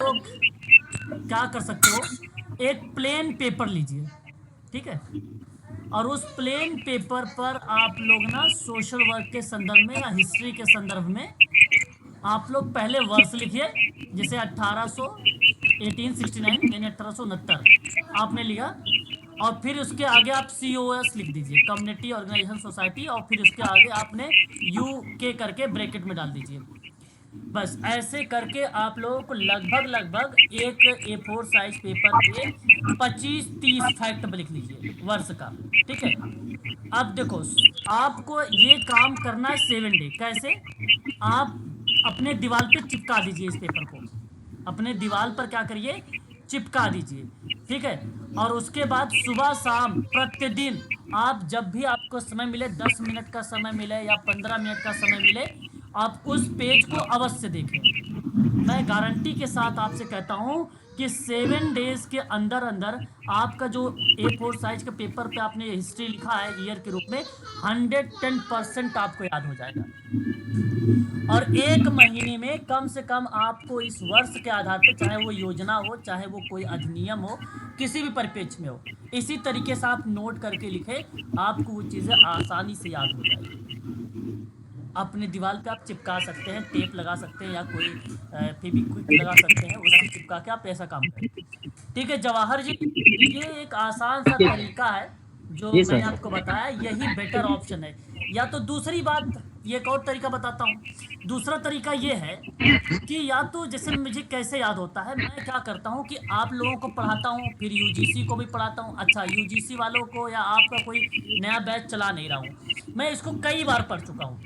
लोग क्या कर सकते हो, एक प्लेन पेपर लीजिए, ठीक है, और उस प्लेन पेपर पर आप लोग ना सोशल वर्क के संदर्भ में या हिस्ट्री के संदर्भ में आप लोग पहले वर्ष लिखिए, जैसे 1869 यानी 1869 आपने लिखा, और फिर उसके आगे आप COS लिख दीजिए, कम्युनिटी ऑर्गेनाइजेशन सोसाइटी, और फिर उसके आगे आपने UK करके ब्रैकेट में डाल दीजिए। बस ऐसे करके आप लोगों को लगभग लगभग एक A4 साइज पेपर पे 25-30 फैक्ट लिख लीजिए वर्ष का, ठीक है। अब देखो, आपको ये काम करना है 7 डे। कैसे? आप अपने दीवार पे चिपका दीजिए इस पेपर को, अपने दीवार पर क्या करिए, चिपका दीजिए, ठीक है। और उसके बाद सुबह शाम प्रतिदिन आप जब भी आपको समय मिले, 10 मिनट का समय मिले या 15 मिनट का समय मिले, आप उस पेज को अवश्य देखें। मैं गारंटी के साथ आपसे कहता हूं कि 7 डेज के अंदर अंदर आपका जो A4 साइज के पेपर पे आपने हिस्ट्री लिखा है ईयर के रूप में, 110% आपको याद हो जाएगा। और 1 महीने में कम से कम आपको इस वर्ष के आधार पर, चाहे वो योजना हो, चाहे वो कोई अधिनियम हो, किसी भी परिप्रेक्ष्य में हो, इसी तरीके से आप नोट करके लिखे, आपको वो चीज़ें आसानी से याद हो जाएगी। अपने दीवार पे आप चिपका सकते हैं, टेप लगा सकते हैं, या कोई फेविक्विक लगा सकते हैं, उससे चिपका के आप ऐसा काम करें, ठीक है। जवाहर जी, ये एक आसान सा तरीका है जो जी मैंने सर। आपको बताया, यही बेटर ऑप्शन है। या तो दूसरी बात, ये एक और तरीका बताता हूँ। दूसरा तरीका ये है कि या तो जैसे मुझे कैसे याद होता है, मैं क्या करता हूँ कि आप लोगों को पढ़ाता हूँ, फिर UGC को भी पढ़ाता हूँ। अच्छा, UGC वालों को या आपका कोई नया बैच चला नहीं रहा हूँ, मैं इसको कई बार पढ़ चुका हूँ,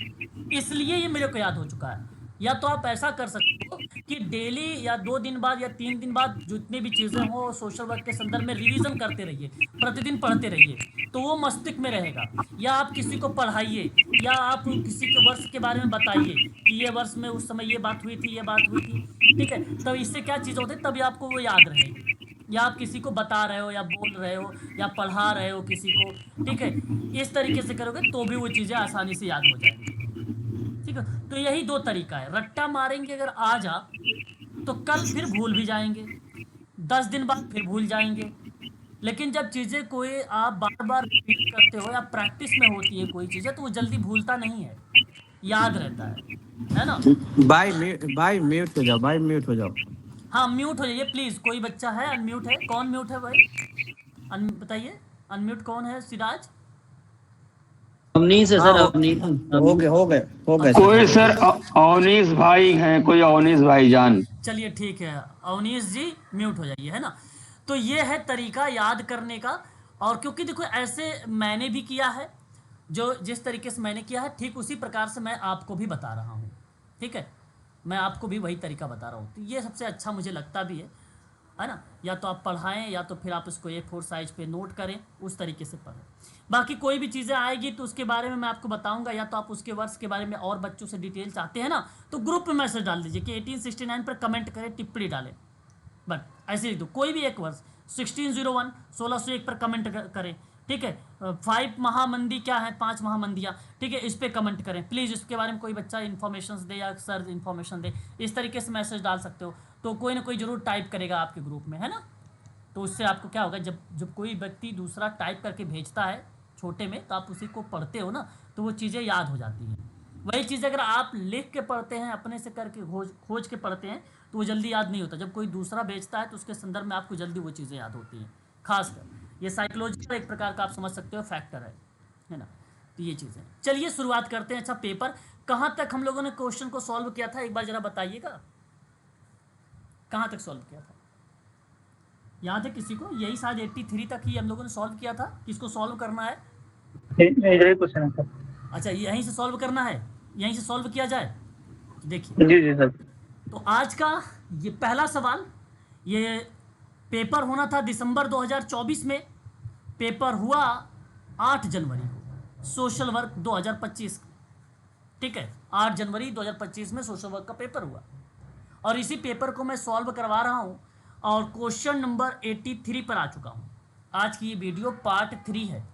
इसलिए ये मेरे को याद हो चुका है। या तो आप ऐसा कर सकते हो कि डेली या 2 दिन बाद या 3 दिन बाद जितनी भी चीज़ें हो सोशल वर्क के संदर्भ में रिवीजन करते रहिए, प्रतिदिन पढ़ते रहिए, तो वो मस्तिष्क में रहेगा। या आप किसी को पढ़ाइए, या आप किसी के वर्ष के बारे में बताइए कि ये वर्ष में उस समय ये बात हुई थी, ये बात हुई थी, ठीक है। तब इससे क्या चीज़ होती है, तभी आपको वो याद रहेगी। या आप किसी को बता रहे हो, या बोल रहे हो, या पढ़ा रहे हो किसी को, ठीक है, इस तरीके से करोगे तो भी वो चीज़ें आसानी से याद हो जाएंगी, ठीक है। तो यही दो तरीका है, रट्टा मारेंगे अगर आज आप, तो कल फिर भूल भी जाएंगे, 10 दिन बाद फिर भूल जाएंगे। लेकिन जब चीज़ें कोई आप बार बार रिपीट करते हो या प्रैक्टिस में होती है कोई चीज़ें, तो वो जल्दी भूलता नहीं है, याद रहता है ना। भाई म्यूट हो जाओ, भाई म्यूट हो जाओ। हाँ, म्यूट हो जाइए प्लीज़। कोई बच्चा है अनम्यूट है, कौन म्यूट है भाई? बताइए, अनम्यूट कौन है? सिराज? अवनीश है हाँ सर, अवनीश। हो गए अच्छा, सर, कोई हो सर गए। अवनीश भाई हैं, कोई अवनीश भाईजान। चलिए ठीक है, अवनीश जी म्यूट हो जाइए, है ना। तो ये है तरीका याद करने का। और क्योंकि देखो, ऐसे मैंने भी किया है, जो जिस तरीके से मैंने किया है ठीक उसी प्रकार से मैं आपको भी बता रहा हूँ, ठीक है। मैं आपको भी वही तरीका बता रहा हूँ, तो ये सबसे अच्छा मुझे लगता भी है ना। या तो आप पढ़ाएं, या तो फिर आप इसको A4 साइज पे नोट करें, उस तरीके से पढ़ें। बाकी कोई भी चीज़ें आएगी तो उसके बारे में मैं आपको बताऊंगा, या तो आप उसके वर्ष के बारे में और बच्चों से डिटेल चाहते हैं ना, तो ग्रुप में मैसेज डाल दीजिए कि 1869 पर कमेंट करें, टिप्पणी डालें, बट ऐसे लिख दो कोई भी एक वर्ष, 1601 1601 पर कमेंट करें, ठीक है। 5 महामंदी क्या है, 5 महामंदियाँ, ठीक है, इस पर कमेंट करें प्लीज़। इसके बारे में कोई बच्चा इन्फॉर्मेशन दे या सर इन्फॉर्मेशन दे, इस तरीके से मैसेज डाल सकते हो, तो कोई ना कोई ज़रूर टाइप करेगा आपके ग्रुप में, है ना। तो उससे आपको क्या होगा, जब जब कोई व्यक्ति दूसरा टाइप करके भेजता है छोटे में, तो आप उसी को पढ़ते हो ना, तो वो चीज़ें याद हो जाती हैं। वही चीज़ अगर आप लिख के पढ़ते हैं, अपने से करके खोज खोज के पढ़ते हैं, तो वो जल्दी याद नहीं होता। जब कोई दूसरा भेजता है तो उसके संदर्भ में आपको जल्दी वो चीज़ें याद होती हैं। खासकर ये साइकोलॉजी का एक प्रकार का आप समझ सकते हो फैक्टर है ना। तो ये चीज़ें, चलिए शुरुआत करते हैं। अच्छा, पेपर कहाँ तक हम लोगों ने क्वेश्चन को सॉल्व किया था, एक बार ज़रा बताइएगा, कहाँ तक सॉल्व किया था? याद है किसी को? यही शायद 83 तक ही हम लोगों ने सॉल्व किया था। किसको सॉल्व करना है? इधर ही क्वेश्चन है सर। अच्छा, यहीं से सॉल्व करना है, यहीं से सॉल्व किया जाए। देखिए, जी जी सर। तो आज का ये पहला सवाल, ये पेपर होना था दिसंबर 2024 में, पेपर हुआ 8 जनवरी को, सोशल वर्क 2025, ठीक है। 8 जनवरी 2025 में सोशल वर्क का पेपर हुआ, और इसी पेपर को मैं सॉल्व करवा रहा हूँ, और क्वेश्चन नंबर 83 पर आ चुका हूँ। आज की ये वीडियो पार्ट 3 है,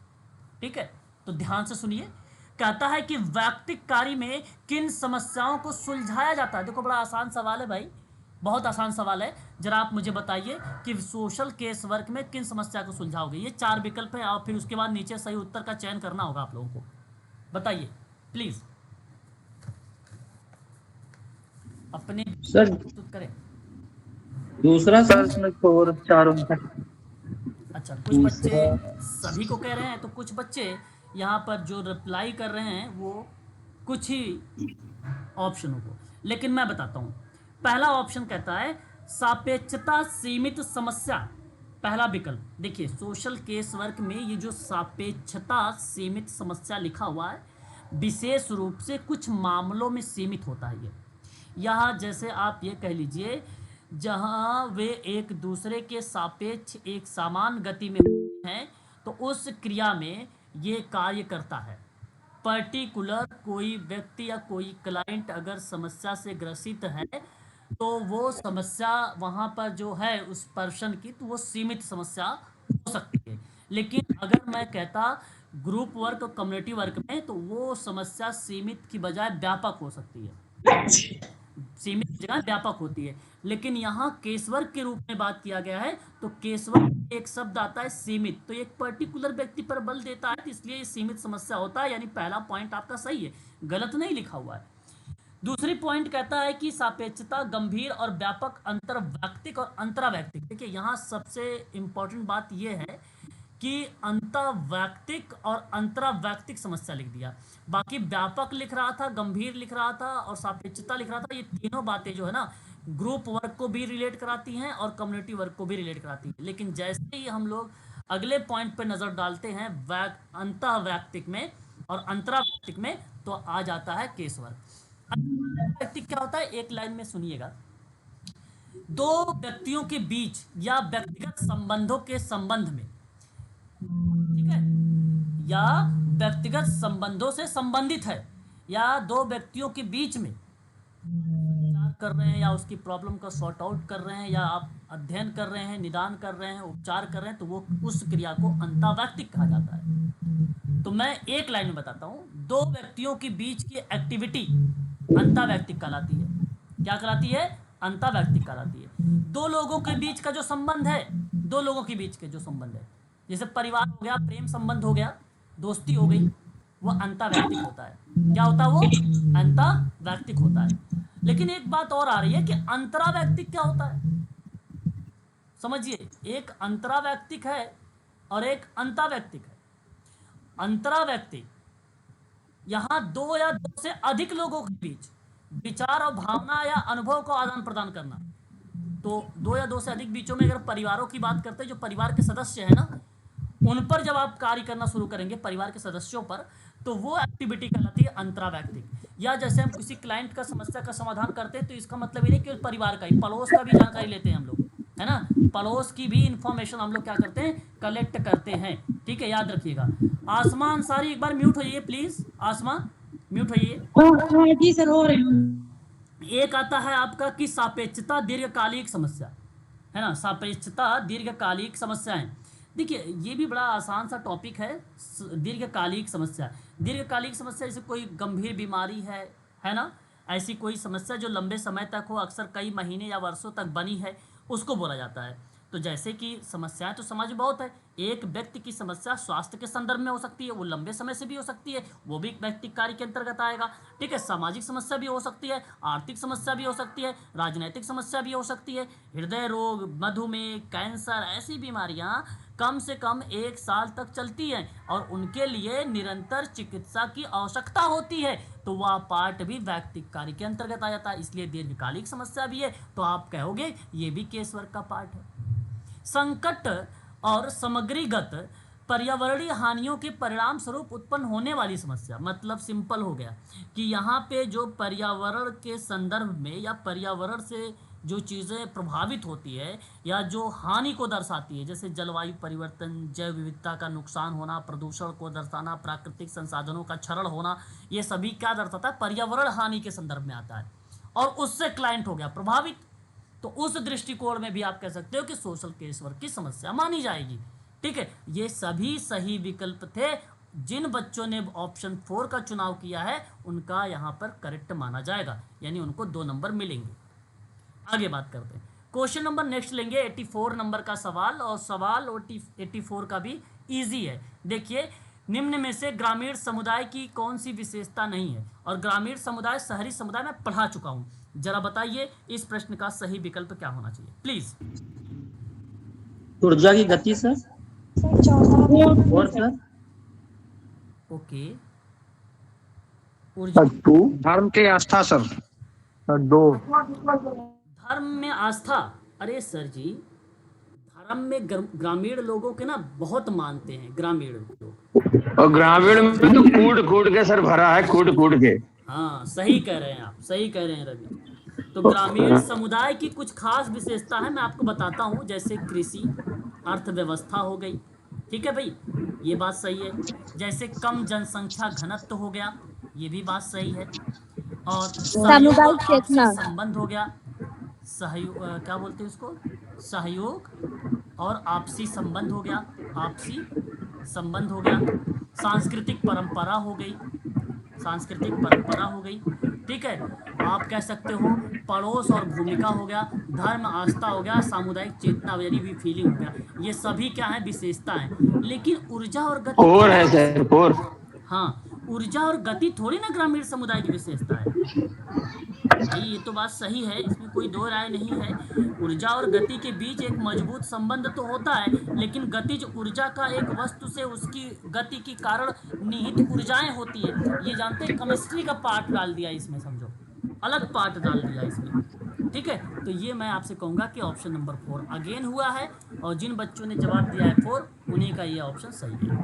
ठीक है। तो ध्यान से सुनिए, कहता है कि वैयक्तिक कार्य में किन समस्याओं को सुलझाया जाता है। देखो, बड़ा आसान सवाल है भाई, बहुत आसान सवाल है। जरा आप मुझे बताइए कि सोशल केस वर्क में किन समस्या को सुलझाओगे। ये 4 विकल्प है और फिर उसके बाद नीचे सही उत्तर का चयन करना होगा आप लोगों को। बताइए प्लीज, अपने सर प्रस्तुत करें। दूसरा सर सर। इसमें फोर चारों में अच्छा, कुछ बच्चे सभी को कह रहे हैं तो कुछ बच्चे यहाँ पर जो रिप्लाई कर रहे हैं वो कुछ ही ऑप्शनों को, लेकिन मैं बताता हूँ। पहला ऑप्शन कहता है सापेक्षता सीमित समस्या। पहला विकल्प देखिए, सोशल केस वर्क में ये जो सापेक्षता सीमित समस्या लिखा हुआ है, विशेष रूप से कुछ मामलों में सीमित होता है ये। यहाँ जैसे आप ये कह लीजिए, जहाँ वे एक दूसरे के सापेक्ष एक समान गति में हैं, तो उस क्रिया में ये कार्य करता है। पर्टिकुलर कोई व्यक्ति या कोई क्लाइंट अगर समस्या से ग्रसित है तो वो समस्या वहाँ पर जो है उस पर्सन की, तो वो सीमित समस्या हो सकती है। लेकिन अगर मैं कहता ग्रुप वर्क और कम्युनिटी वर्क में, तो वो समस्या सीमित की बजाय व्यापक हो सकती है, सीमित की जगह व्यापक होती है। लेकिन यहाँ केसवर्क के रूप में बात किया गया है, तो केसवर्क एक शब्द आता है सीमित, तो एक पर्टिकुलर व्यक्ति पर बल देता है, तो इसलिए ये सीमित समस्या होता है। यानी पहला पॉइंट आपका सही है, गलत नहीं लिखा हुआ है। दूसरी पॉइंट कहता है कि सापेक्षता गंभीर और व्यापक अंतर्वैयक्तिक और अंतरावैयक्तिक। देखिए यहाँ सबसे इंपॉर्टेंट बात यह है कि अंतर्वैयक्तिक और अंतरावैयक्तिक समस्या लिख दिया। बाकी व्यापक लिख रहा था, गंभीर लिख रहा था और सापेक्षता लिख रहा था। ये तीनों बातें जो है ना, ग्रुप वर्क को भी रिलेट कराती हैं और कम्युनिटी वर्क को भी रिलेट कराती हैं। लेकिन जैसे ही हम लोग अगले पॉइंट पर नजर डालते हैं अंतर्वैयक्तिक में और अंतरावैयक्तिक में, तो आ जाता है केस वर्क। अंतरावैयक्तिक क्या होता है, एक लाइन में सुनिएगा। दो व्यक्तियों के बीच या व्यक्तिगत संबंधों के संबंध में, ठीक है, या व्यक्तिगत संबंधों से संबंधित है, या दो व्यक्तियों के बीच में विचार कर रहे हैं या उसकी प्रॉब्लम का सॉर्ट आउट कर रहे हैं, या आप अध्ययन कर रहे हैं, निदान कर रहे हैं, उपचार कर रहे हैं, तो वो उस क्रिया को अंतर्वैयक्तिक कहा जाता है। तो मैं एक लाइन में बताता हूँ, दो व्यक्तियों के बीच की एक्टिविटी अंतर्वैयक्तिक कहलाती है। क्या कहलाती है? अंतर्वैयक्तिक कहलाती है। दो लोगों के बीच का जो संबंध है, दो लोगों के बीच के जो संबंध है, जैसे परिवार हो गया, प्रेम संबंध हो गया, दोस्ती हो गई, वो अंतर्वैयक्तिक होता है। क्या होता है वो? अंतर्वैयक्तिक होता है। लेकिन एक बात और आ रही है कि अंतरावैयक्तिक क्या होता है। समझिए, एक अंतरावैयक्तिक है और एक अंतर्वैयक्तिक है। अंतरावैयक्तिक यहां दो या दो से अधिक लोगों के बीच विचार और भावना या अनुभव को आदान प्रदान करना। तो दो या दो से अधिक बीचों में अगर परिवारों की बात करते हैं, जो परिवार के सदस्य है ना, उन पर जब आप कार्य करना शुरू करेंगे, परिवार के सदस्यों पर, तो वो एक्टिविटी कहलाती है अंतरावैयक्तिक। या जैसे हम किसी क्लाइंट का समस्या का समाधान करते हैं, तो इसका मतलब ये नहीं कि परिवार का ही, पड़ोस का भी जानकारी लेते हैं हम लोग, है ना। पड़ोस की भी इंफॉर्मेशन हम लोग क्या करते हैं, कलेक्ट करते हैं। ठीक है, याद रखिएगा। आसमा अंसारी एक बार म्यूट होइए प्लीज, आसमा म्यूट होइए। जी सर, हो रहे हैं। एक आता है आपका कि सापेक्षता दीर्घकालिक समस्या, है ना, सापेक्षता दीर्घकालिक समस्याएं। देखिए ये भी बड़ा आसान सा टॉपिक है, दीर्घकालिक समस्या। दीर्घकालिक समस्या जैसे कोई गंभीर बीमारी है ना, ऐसी कोई समस्या जो लंबे समय तक हो, अक्सर कई महीने या वर्षों तक बनी है, उसको बोला जाता है। तो जैसे कि समस्याएं तो समाज में बहुत है। एक व्यक्ति की समस्या स्वास्थ्य के संदर्भ में हो सकती है, वो लंबे समय से भी हो सकती है, वो भी व्यक्तिगत कार्य के अंतर्गत आएगा। ठीक है, सामाजिक समस्या भी हो सकती है, आर्थिक समस्या भी हो सकती है, राजनीतिक समस्या भी हो सकती है, हृदय रोग, मधुमेह, कैंसर, ऐसी बीमारियां कम से कम 1 साल तक चलती हैं और उनके लिए निरंतर चिकित्सा की आवश्यकता होती है। तो वह पार्ट भी व्यक्तिगत कार्य के अंतर्गत आ जाता है, इसलिए दीर्घकालिक समस्या भी है। तो आप कहोगे ये भी केस वर्क का पार्ट है। संकट और सामग्रीगत पर्यावरणीय हानियों के परिणाम स्वरूप उत्पन्न होने वाली समस्या, मतलब सिंपल हो गया कि यहाँ पे जो पर्यावरण के संदर्भ में या पर्यावरण से जो चीज़ें प्रभावित होती है या जो हानि को दर्शाती है, जैसे जलवायु परिवर्तन, जैव विविधता का नुकसान होना, प्रदूषण को दर्शाना, प्राकृतिक संसाधनों का क्षरण होना, ये सभी क्या दर्शाता है? पर्यावरण हानि के संदर्भ में आता है और उससे क्लाइंट हो गया प्रभावित। तो उस दृष्टिकोण में भी आप कह सकते हो कि सोशल केस वर्क की समस्या मानी जाएगी। ठीक है, ये सभी सही विकल्प थे। जिन बच्चों ने ऑप्शन 4 का चुनाव किया है उनका यहाँ पर करेक्ट माना जाएगा, यानी उनको 2 नंबर मिलेंगे। आगे बात करते हैं। क्वेश्चन नंबर नेक्स्ट लेंगे 84 नंबर का सवाल, और सवाल 84 का भी इजी है। देखिए, निम्न में से ग्रामीण समुदाय की कौन सी विशेषता नहीं है? और ग्रामीण समुदाय शहरी समुदाय में पढ़ा चुका हूं, जरा बताइए इस प्रश्न का सही विकल्प क्या होना चाहिए प्लीज। ऊर्जा की गति सर। और सर ओके, ऊर्जा, धर्म की आस्था सर। धर्म में आस्था। अरे सर जी, धर्म में ग्रामीण लोगों के ना बहुत मानते हैं ग्रामीण लोग। और ग्रामीण में तो कूट कूट के सर भरा है, कूट कूट के। हाँ, सही कह रहे हैं आप, सही कह रहे हैं रवि। तो ग्रामीण समुदाय की कुछ खास विशेषता है, मैं आपको बताता हूँ, जैसे कृषि, अर्थव्यवस्था हो गई, ठीक है भाई, ये बात सही है। जैसे कम जनसंख्या घनत्व हो गया, ये भी बात सही है। और सहयोग और आपसी संबंध हो गया, सहयोग, क्या बोलते हैं उसको, सहयोग और आपसी संबंध हो गया, आपसी संबंध हो गया। सांस्कृतिक परंपरा हो गई, सांस्कृतिक परंपरा हो गई, ठीक है। आप कह सकते हो पड़ोस और भूमिका हो गया, धर्म आस्था हो गया, सामुदायिक चेतना यानी भी फीलिंग हो गया। ये सभी क्या है, विशेषता है। लेकिन ऊर्जा और गति, और है सर, और हाँ, ऊर्जा और गति थोड़ी ना ग्रामीण समुदाय की विशेषता है भाई, ये तो बात सही है, इसमें कोई दो राय नहीं है। ऊर्जा और गति के बीच एक मजबूत संबंध तो होता है, लेकिन गतिज ऊर्जा का एक वस्तु से उसकी गति के कारण निहित ऊर्जाएं होती है। ये जानते हैं, केमिस्ट्री का पार्ट डाल दिया इसमें, समझो, अलग पार्ट डाल दिया इसमें, ठीक है। तो ये मैं आपसे कहूंगा कि ऑप्शन नंबर 4 अगेन हुआ है, और जिन बच्चों ने जवाब दिया है 4, उन्हीं का ये ऑप्शन सही है।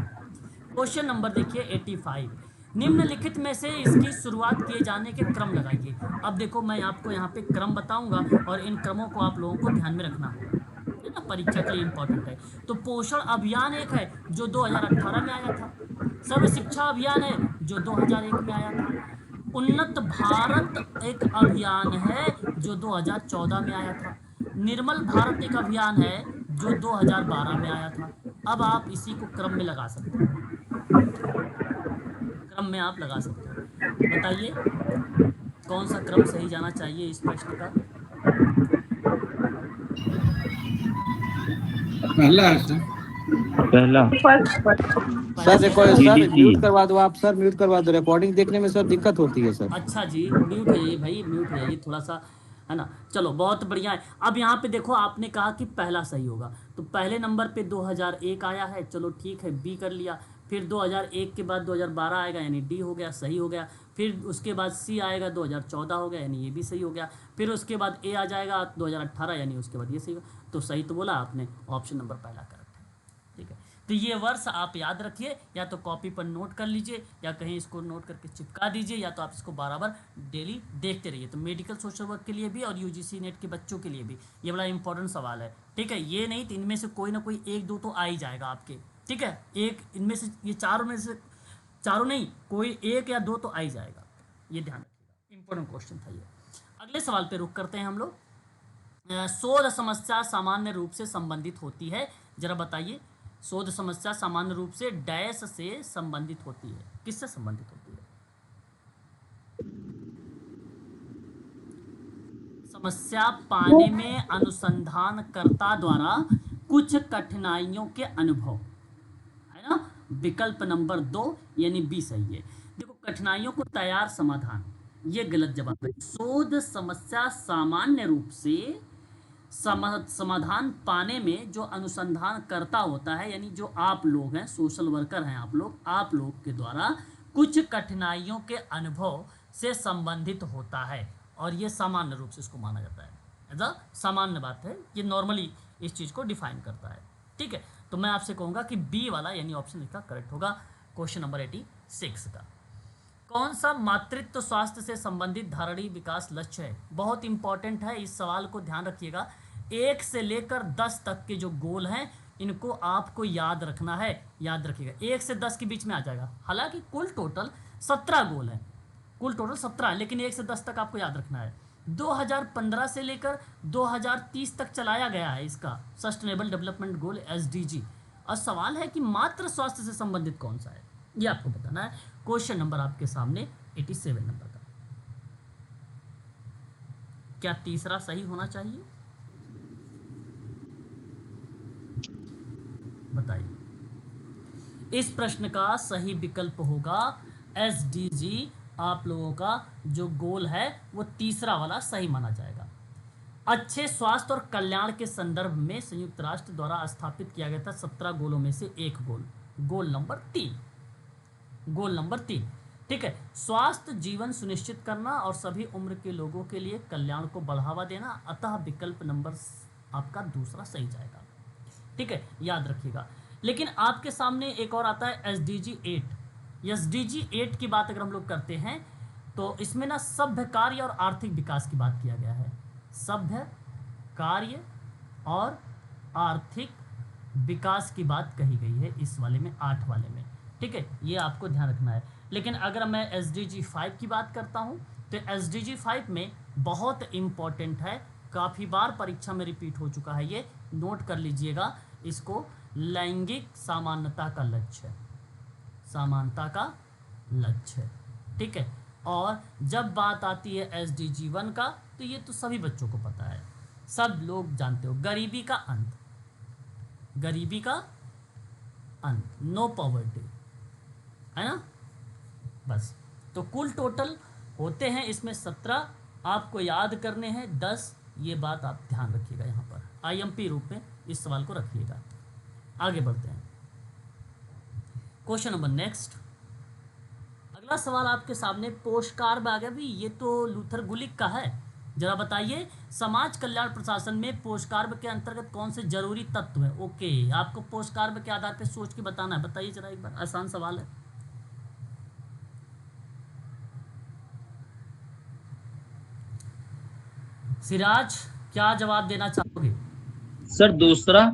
क्वेश्चन नंबर देखिए 85, निम्नलिखित में से इसकी शुरुआत किए जाने के क्रम लगाइए। अब देखो, मैं आपको यहाँ पे क्रम बताऊंगा, और इन क्रमों को आप लोगों को ध्यान में रखना होगा, है ना, परीक्षा के लिए इंपॉर्टेंट है। तो पोषण अभियान एक है जो 2018 में आया था, सर्व शिक्षा अभियान है जो 2001 में आया था, उन्नत भारत एक अभियान है जो 2014 में आया था, निर्मल भारत एक अभियान है जो 2012 में आया था। अब आप इसी को क्रम में लगा सकते हो, क्रम में आप लगा सकते हो। बताइए कौन सा क्रम सही जाना चाहिए इस प्रश्न का? पहला है सर। पहला। सर देखो सर, म्यूट करवा दो आप, सर म्यूट करवा दो, रिकॉर्डिंग देखने में सर दिक्कत होती है सर। अच्छा जी, म्यूट हो जाइए भाई, म्यूट हो जाइए थोड़ा सा, है ना। चलो, बहुत बढ़िया है। अब यहाँ पे देखो, आपने कहा कि पहला सही होगा, तो पहले नंबर पे 2001 आया है, चलो ठीक है, बी कर लिया। फिर 2001 के बाद 2012 आएगा, यानी डी हो गया, सही हो गया। फिर उसके बाद सी आएगा, 2014 हो गया, यानी ये भी सही हो गया। फिर उसके बाद ए आ जाएगा 2018, यानी उसके बाद ये सही होगा। तो सही तो बोला आपने, ऑप्शन नंबर पहला करेक्ट है, ठीक है। तो ये वर्ष आप याद रखिए, या तो कॉपी पर नोट कर लीजिए, या कहीं इसको नोट करके चिपका दीजिए, या तो आप इसको बार डेली देखते रहिए। तो मेडिकल सोशल वर्क के लिए भी और यूजीसी नेट के बच्चों के लिए भी ये बड़ा इंपॉर्टेंट सवाल है, ठीक है। ये नहीं तो इनमें से कोई ना कोई एक दो तो आ ही जाएगा आपके, ठीक है। एक इनमें से, ये चारों में से, चारों नहीं, कोई एक या दो तो आ ही जाएगा, ये ध्यान रखिएगा, इंपॉर्टेंट क्वेश्चन था ये। अगले सवाल पे रुक करते हैं हम लोग। शोध समस्या सामान्य रूप से संबंधित होती है, जरा बताइए। शोध समस्या सामान्य रूप से डैश से संबंधित होती है, किससे संबंधित होती है? समस्या पाने में अनुसंधानकर्ता द्वारा कुछ कठिनाइयों के अनुभव, है ना। विकल्प नंबर 2 यानी बी सही है। देखो, कठिनाइयों को तैयार समाधान, ये गलत जवाब है। शोध समस्या सामान्य रूप से समाधान पाने में जो अनुसंधान करता होता है, यानी जो आप लोग हैं, सोशल वर्कर हैं आप लोग के द्वारा कुछ कठिनाइयों के अनुभव से संबंधित होता है, और ये सामान्य रूप से इसको माना जाता है, ऐसा सामान्य बात है, ये नॉर्मली इस चीज़ को डिफाइन करता है, ठीक है। तो मैं आपसे कहूँगा कि बी वाला यानी ऑप्शन इसका करेक्ट होगा, क्वेश्चन नंबर 86 का। कौन सा मातृत्व स्वास्थ्य से संबंधित धारणीय विकास लक्ष्य है? बहुत इंपॉर्टेंट है, इस सवाल को ध्यान रखिएगा। 1 से लेकर 10 तक के जो गोल हैं, इनको आपको याद रखना है, याद रखिएगा। 1 से 10 के बीच में आ जाएगा, हालांकि कुल टोटल 17 गोल हैं, कुल टोटल 17 है, लेकिन 1 से 10 तक आपको याद रखना है। 2015 से लेकर 2030 तक चलाया गया है इसका सस्टेनेबल डेवलपमेंट गोल SDG, और सवाल है कि मातृ स्वास्थ्य से संबंधित कौन सा है, ये आपको बताना है। क्वेश्चन नंबर आपके सामने 87 नंबर का, क्या तीसरा सही होना चाहिए? बताइए। इस प्रश्न का सही विकल्प होगा एसडीजी। आप लोगों का जो गोल है वो तीसरा वाला सही माना जाएगा। अच्छे स्वास्थ्य और कल्याण के संदर्भ में संयुक्त राष्ट्र द्वारा स्थापित किया गया था 17 गोलों में से एक गोल, गोल नंबर 3। गोल नंबर 3, ठीक है। स्वास्थ्य जीवन सुनिश्चित करना और सभी उम्र के लोगों के लिए कल्याण को बढ़ावा देना, अतः विकल्प नंबर आपका दूसरा सही जाएगा, ठीक है, याद रखिएगा। लेकिन आपके सामने एक और आता है एसडीजी 8। एसडीजी 8 की बात अगर हम लोग करते हैं तो इसमें ना सभ्य कार्य और आर्थिक विकास की बात किया गया है। सभ्य कार्य और आर्थिक विकास की बात कही गई है इस वाले में, 8 वाले में, ठीक है, ये आपको ध्यान रखना है। लेकिन अगर मैं एसडीजी 5 की बात करता हूँ तो एसडीजी 5 में बहुत इम्पॉर्टेंट है, काफ़ी बार परीक्षा में रिपीट हो चुका है, ये नोट कर लीजिएगा इसको। लैंगिक समानता का लक्ष्य, समानता का लक्ष्य, ठीक है। और जब बात आती है एसडीजी 1 का तो ये तो सभी बच्चों को पता है, सब लोग जानते हो, गरीबी का अंत, गरीबी का अंत, नो पॉवर्टी, है ना। बस, तो कुल टोटल होते हैं इसमें 17, आपको याद करने हैं 10। ये बात आप ध्यान रखिएगा, यहाँ पर आईएमपी रूप में इस सवाल को रखिएगा। आगे बढ़ते हैं, क्वेश्चन नंबर नेक्स्ट। अगला सवाल आपके सामने पोस्टकार्ड आ गया भी, ये तो लूथर गुलिक का है। जरा बताइए, समाज कल्याण प्रशासन में पोस्टकार्ड के अंतर्गत कौन से जरूरी तत्व हैं? ओके, आपको पोस्टकार्ड के आधार पर सोच के बताना है। बताइए जरा एक बार, आसान सवाल है। सिराज, क्या जवाब देना चाहोगे? सर दूसरा।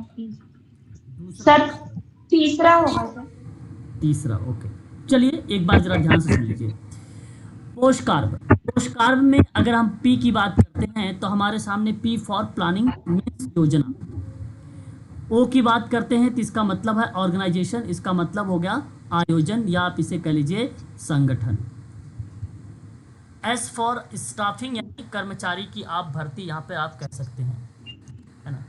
सर तीसरा होगा सर। तीसरा, ओके। चलिए एक बार जरा ध्यान से सुन लीजिए। पोस्टकार्ड, पोस्टकार्ड में अगर हम पी की बात करते हैं तो हमारे सामने पी फॉर प्लानिंग मीन्स योजना। ओ की बात करते हैं तो इसका मतलब है ऑर्गेनाइजेशन, इसका मतलब हो गया आयोजन या आप इसे कह लीजिए संगठन। एस फॉर स्टाफिंग यानी कर्मचारी की आप भर्ती यहाँ पे आप कह सकते हैं, है ना।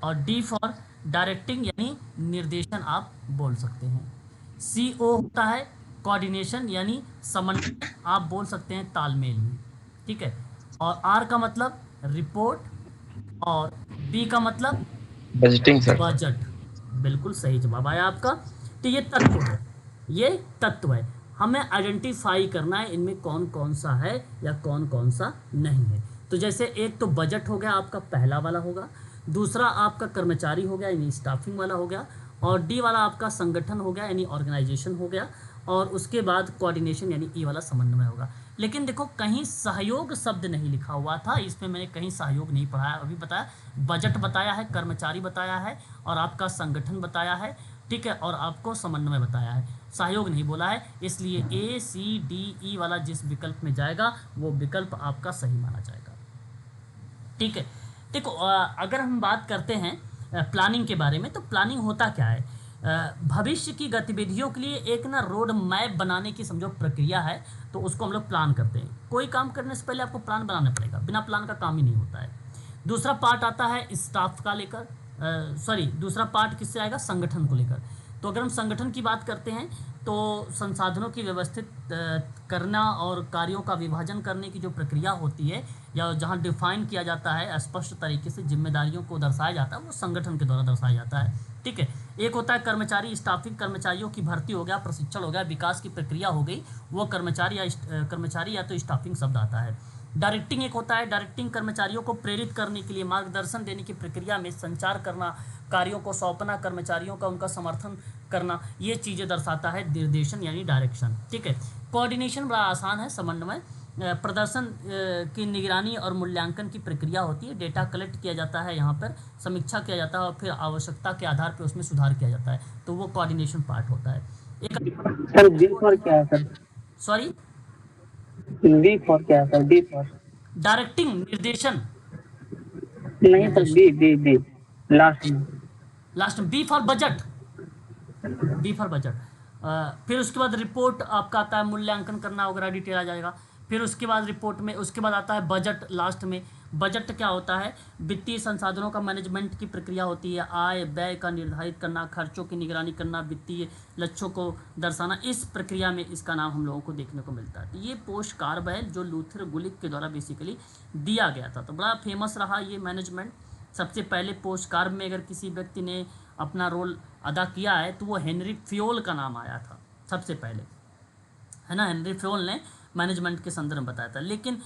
और डी फॉर डायरेक्टिंग यानी निर्देशन आप बोल सकते हैं। सी ओ होता है कोऑर्डिनेशन यानी समन्वय, आप बोल सकते हैं तालमेल भी, ठीक है। और आर का मतलब रिपोर्ट और बी का मतलब बजटिंग सर। बजट। बिल्कुल सही जवाब आया आपका। तो ये तत्व है, ये तत्व है, हमें आइडेंटिफाई करना है इनमें कौन कौन सा है या कौन कौन सा नहीं है। तो जैसे एक तो बजट हो गया आपका, पहला वाला होगा, दूसरा आपका कर्मचारी हो गया यानी स्टाफिंग वाला हो गया, और डी वाला आपका संगठन हो गया यानी ऑर्गेनाइजेशन हो गया, और उसके बाद कोऑर्डिनेशन यानी ई वाला समन्वय होगा। लेकिन देखो कहीं सहयोग शब्द नहीं लिखा हुआ था, इसमें मैंने कहीं सहयोग नहीं पढ़ाया, अभी बताया, बजट बताया है, कर्मचारी बताया है, और आपका संगठन बताया है, ठीक है, और आपको समन्वय बताया है, सहयोग नहीं बोला है। इसलिए ए सी डी ई वाला जिस विकल्प में जाएगा वो विकल्प आपका सही माना जाएगा, ठीक है। देखो अगर हम बात करते हैं प्लानिंग के बारे में, तो प्लानिंग होता क्या है? भविष्य की गतिविधियों के लिए एक ना रोड मैप बनाने की समझो प्रक्रिया है, तो उसको हम लोग प्लान करते हैं। कोई काम करने से पहले आपको प्लान बनाना पड़ेगा, बिना प्लान का काम ही नहीं होता है। दूसरा पार्ट आता है स्टाफ का लेकर, दूसरा पार्ट किससे आएगा? संगठन को लेकर। तो अगर हम संगठन की बात करते हैं तो संसाधनों की व्यवस्थित करना और कार्यों का विभाजन करने की जो प्रक्रिया होती है, या जहां डिफाइन किया जाता है स्पष्ट तरीके से जिम्मेदारियों को दर्शाया जाता है, वो संगठन के द्वारा दर्शाया जाता है, ठीक है। एक होता है कर्मचारी स्टाफिंग, कर्मचारियों की भर्ती हो गया, प्रशिक्षण हो गया, विकास की प्रक्रिया हो गई, वो कर्मचारी या तो स्टाफिंग शब्द आता है। डायरेक्टिंग एक होता है, डायरेक्टिंग कर्मचारियों को प्रेरित करने के लिए, मार्गदर्शन देने की प्रक्रिया में संचार करना, कार्यों को सौंपना, कर्मचारियों का उनका समर्थन करना, ये चीज़ें दर्शाता है निर्देशन यानी डायरेक्शन, ठीक है। कोऑर्डिनेशन बड़ा आसान है, समन्वय, प्रदर्शन की निगरानी और मूल्यांकन की प्रक्रिया होती है, डेटा कलेक्ट किया जाता है, यहाँ पर समीक्षा किया जाता है और फिर आवश्यकता के आधार पर उसमें सुधार किया जाता है, तो वो कोऑर्डिनेशन पार्ट होता है। सर डी फॉर क्या है सर? सॉरी, डी फॉर क्या है सर? डी फॉर डायरेक्टिंग निर्देशन नहीं सर, डी लास्ट में B for budget, B for budget. फिर उसके बाद रिपोर्ट आपका आता है, मूल्यांकन करना वगैरह डिटेल आ जाएगा। फिर उसके बाद रिपोर्ट में, उसके बाद आता है बजट लास्ट में। बजट क्या होता है? वित्तीय संसाधनों का मैनेजमेंट की प्रक्रिया होती है, आय व्यय का निर्धारित करना, खर्चों की निगरानी करना, वित्तीय लक्ष्यों को दर्शाना, इस प्रक्रिया में इसका नाम हम लोगों को देखने को मिलता है। तो ये पोस्ट कार्ब है जो लूथर गुलिक के द्वारा बेसिकली दिया गया था। तो बड़ा फेमस रहा ये मैनेजमेंट। सबसे पहले पोस्ट कार्ब में अगर किसी व्यक्ति ने अपना रोल अदा किया है तो वो हेनरी फ्योल का नाम आया था सबसे पहले, है ना। हेनरी फ्योल ने मैनेजमेंट के संदर्भ में बताया था। लेकिन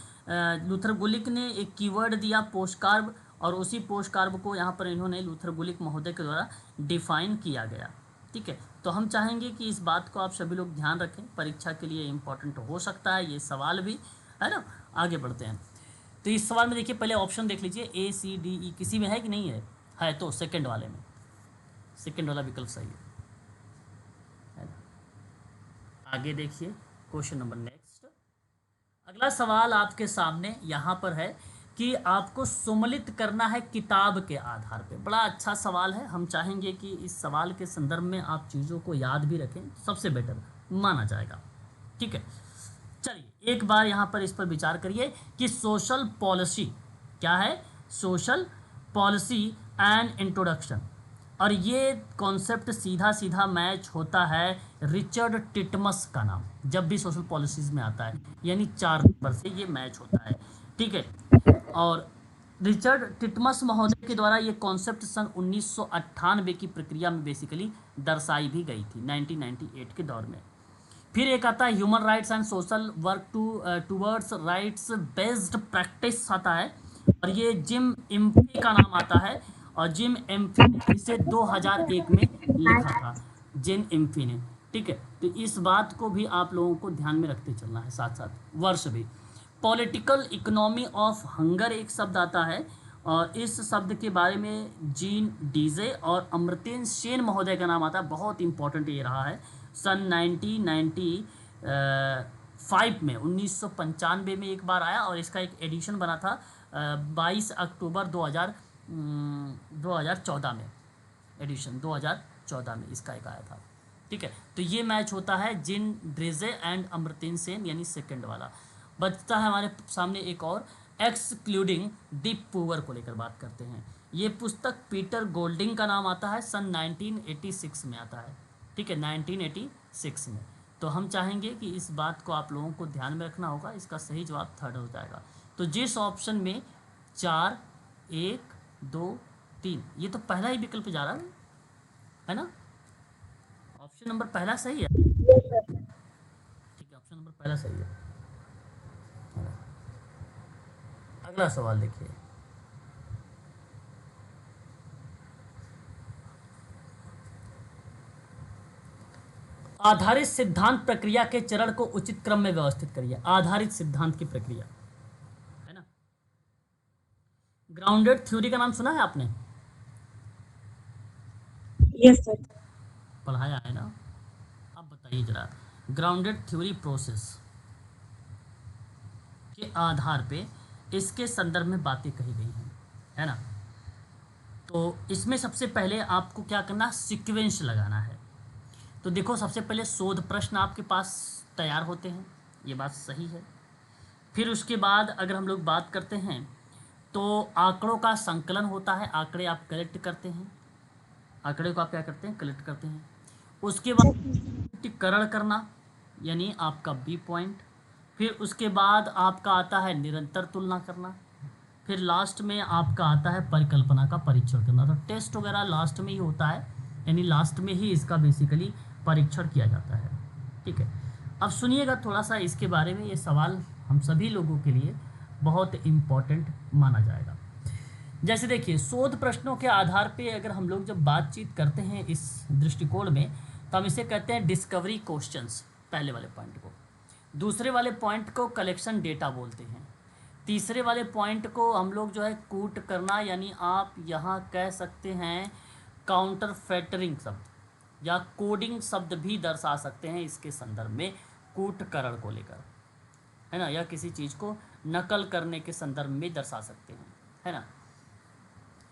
लूथर गुलिक ने एक कीवर्ड दिया पोस्ट कार्ब, और उसी पोस्ट कार्ब को यहाँ पर इन्होंने लूथर गुलिक महोदय के द्वारा डिफाइन किया गया। ठीक है, तो हम चाहेंगे कि इस बात को आप सभी लोग ध्यान रखें, परीक्षा के लिए इम्पोर्टेंट हो सकता है ये सवाल भी, है ना। आगे बढ़ते हैं। तो इस सवाल में देखिए, पहले ऑप्शन देख लीजिए, ए सी डी ई किसी में है कि नहीं है तो सेकंड वाले में, सेकंड वाला विकल्प सही है ना। आगे देखिए क्वेश्चन नंबर नेक्स्ट। अगला सवाल आपके सामने यहाँ पर है कि आपको सम्मिलित करना है किताब के आधार पे। बड़ा अच्छा सवाल है, हम चाहेंगे कि इस सवाल के संदर्भ में आप चीज़ों को याद भी रखें, सबसे बेटर माना जाएगा। ठीक है, चलिए एक बार यहाँ पर इस पर विचार करिए कि सोशल पॉलिसी क्या है, सोशल पॉलिसी एंड इंट्रोडक्शन, और ये कॉन्सेप्ट सीधा सीधा मैच होता है रिचर्ड टिटमस का नाम, जब भी सोशल पॉलिसीज़ में आता है, यानी 4 नंबर से ये मैच होता है। ठीक है, और रिचर्ड टिटमस महोदय के द्वारा ये कॉन्सेप्ट सन 1998 की प्रक्रिया में बेसिकली दर्शाई भी गई थी, 1998 के दौर में। फिर एक आता है human rights and social work towards rights based practice आता है, और ये जिम इम्फे का नाम आता है, और जिम इम्फे ने इसे 2001 में लिखा था, जिम इम्फे ने। ठीक है, तो इस बात को भी आप लोगों को ध्यान में रखते चलना है, साथ साथ वर्ष भी। पॉलिटिकल इकोनॉमी ऑफ हंगर एक शब्द आता है, और इस शब्द के बारे में जीन डीजे और अमर्त्य सेन महोदय का नाम आता है। बहुत इंपॉर्टेंट ये रहा है, सन 1995 में, 1995 में एक बार आया, और इसका एक एडिशन बना था 22 अक्टूबर 2014 में, एडिशन 2014 में इसका एक आया था। ठीक है, तो ये मैच होता है जिन ड्रेजे एंड अमर्त्य सेन, यानी सेकंड वाला। बचता है हमारे सामने एक और, एक्सक्लूडिंग द पुअर को लेकर बात करते हैं। ये पुस्तक पीटर गोल्डिंग का नाम आता है, सन 1986 में आता है। ठीक है, 1986 में। तो हम चाहेंगे कि इस बात को आप लोगों को ध्यान में रखना होगा, इसका सही जवाब थर्ड हो जाएगा। तो जिस ऑप्शन में 4, 1, 2, 3, ये तो पहला ही विकल्प जा रहा है ना, ऑप्शन नंबर पहला सही है। ठीक है, ऑप्शन नंबर पहला सही है। अगला सवाल देखिए, आधारित सिद्धांत प्रक्रिया के चरण को उचित क्रम में व्यवस्थित करिए। आधारित सिद्धांत की प्रक्रिया, है ना। ग्राउंडेड थ्योरी का नाम सुना है आपने? Yes sir. पढ़ाया है ना। अब बताइए जरा, ग्राउंडेड थ्योरी प्रोसेस के आधार पे इसके संदर्भ में बातें कही गई हैं, है ना। तो इसमें सबसे पहले आपको क्या करना, सीक्वेंस लगाना है। तो देखो, सबसे पहले शोध प्रश्न आपके पास तैयार होते हैं, ये बात सही है। फिर उसके बाद अगर हम लोग बात करते हैं तो आंकड़ों का संकलन होता है, आंकड़े आप कलेक्ट करते हैं, आंकड़े को आप क्या करते हैं, कलेक्ट करते हैं। उसके बाद टीकरण करना, यानी आपका बी पॉइंट। फिर उसके बाद आपका आता है निरंतर तुलना करना। फिर लास्ट में आपका आता है परिकल्पना का परीक्षण करना। तो टेस्ट वगैरह लास्ट में ही होता है, यानी लास्ट में ही इसका बेसिकली परीक्षण किया जाता है। ठीक है, अब सुनिएगा थोड़ा सा इसके बारे में, ये सवाल हम सभी लोगों के लिए बहुत इम्पॉर्टेंट माना जाएगा। जैसे देखिए, शोध प्रश्नों के आधार पे अगर हम लोग जब बातचीत करते हैं इस दृष्टिकोण में, तो हम इसे कहते हैं डिस्कवरी क्वेश्चंस, पहले वाले पॉइंट को। दूसरे वाले पॉइंट को कलेक्शन डेटा बोलते हैं। तीसरे वाले पॉइंट को हम लोग जो है कूट करना, यानी आप यहाँ कह सकते हैं काउंटर फैक्टरिंग शब्द या कोडिंग शब्द भी दर्शा सकते हैं इसके संदर्भ में, कूटकरण को लेकर, है ना, या किसी चीज़ को नकल करने के संदर्भ में दर्शा सकते हैं, है ना।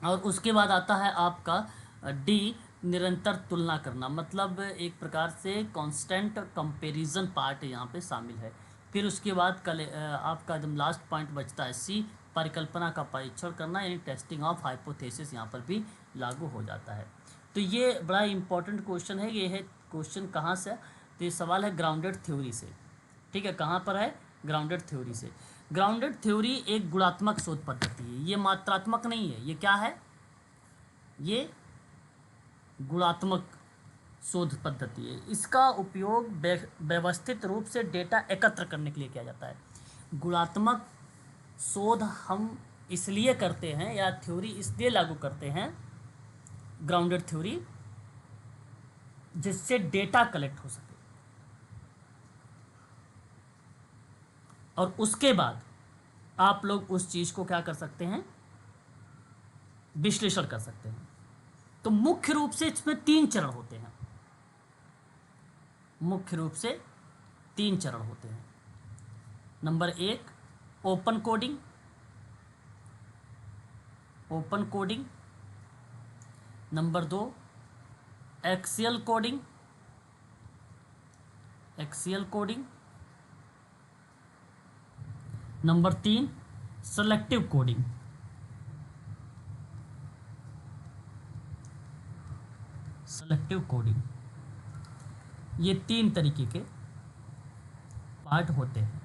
और उसके बाद आता है आपका डी, निरंतर तुलना करना, मतलब एक प्रकार से कांस्टेंट कंपैरिजन पार्ट यहाँ पे शामिल है। फिर उसके बाद आपका एकदम लास्ट पॉइंट बचता है सी, परिकल्पना का परीक्षण करना, यानी टेस्टिंग ऑफ हाइपोथेसिस यहाँ पर भी लागू हो जाता है। तो ये बड़ा इंपॉर्टेंट क्वेश्चन है। ये है क्वेश्चन कहाँ से, तो ये सवाल है ग्राउंडेड थ्योरी से। ठीक है, कहाँ पर है, ग्राउंडेड थ्योरी से। ग्राउंडेड थ्योरी एक गुणात्मक शोध पद्धति है, ये मात्रात्मक नहीं है। ये क्या है, ये गुणात्मक शोध पद्धति है। इसका उपयोग व्यवस्थित रूप से डेटा एकत्र करने के लिए किया जाता है। गुणात्मक शोध हम इसलिए करते हैं या थ्योरी इसलिए लागू करते हैं, ग्राउंडेड थ्योरी, जिससे डेटा कलेक्ट हो सके और उसके बाद आप लोग उस चीज़ को क्या कर सकते हैं, विश्लेषण कर सकते हैं। तो मुख्य रूप से इसमें 3 चरण होते हैं। मुख्य रूप से 3 चरण होते हैं। Number 1 open coding, open coding. Number 2 axial coding, axial coding. Number 3 selective coding. Selective coding. ये 3 तरीके के पार्ट होते हैं।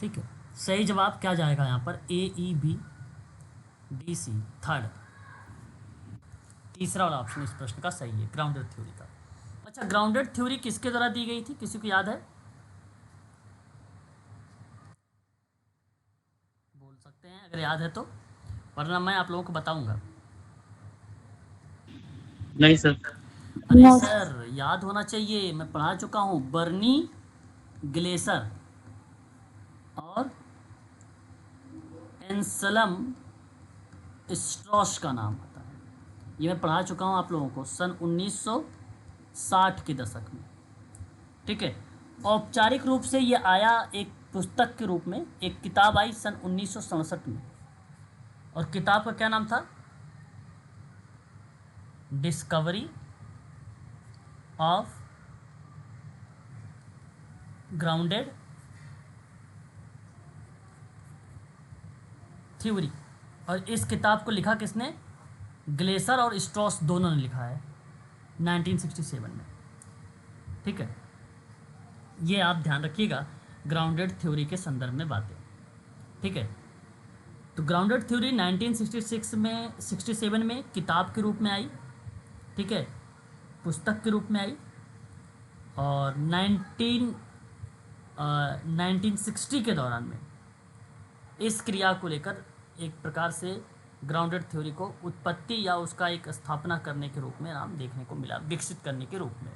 ठीक है, सही जवाब क्या जाएगा यहाँ पर, AEBDC, थर्ड, तीसरा वाला ऑप्शन इस प्रश्न का सही है, ग्राउंडेड थ्योरी का। अच्छा, ग्राउंडेड थ्योरी किसके द्वारा दी गई थी, किसी को याद है, बोल सकते हैं अगर याद है तो, वरना मैं आप लोगों को बताऊंगा। नहीं सर। अरे No. सर, याद होना चाहिए, मैं पढ़ा चुका हूँ। बर्नी ग्लेसर और एंसलम स्ट्रॉस का नाम आता है। ये मैं पढ़ा चुका हूँ आप लोगों को सन 1960 के दशक में। ठीक है, औपचारिक रूप से ये आया एक पुस्तक के रूप में, एक किताब आई सन 1967 में, और किताब का क्या नाम था, डिस्कवरी ऑफ ग्राउंडेड थ्योरी। और इस किताब को लिखा किसने, ग्लेसर और स्ट्रॉस दोनों ने लिखा है 1967 में। ठीक है, ये आप ध्यान रखिएगा ग्राउंडेड थ्योरी के संदर्भ में बातें। ठीक है, तो ग्राउंडेड थ्योरी 1967 में किताब के रूप में आई। ठीक है, पुस्तक के रूप में आई, और 1960 के दौरान में इस क्रिया को लेकर एक प्रकार से ग्राउंडेड थ्योरी को उत्पत्ति या उसका एक स्थापना करने के रूप में नाम देखने को मिला, विकसित करने के रूप में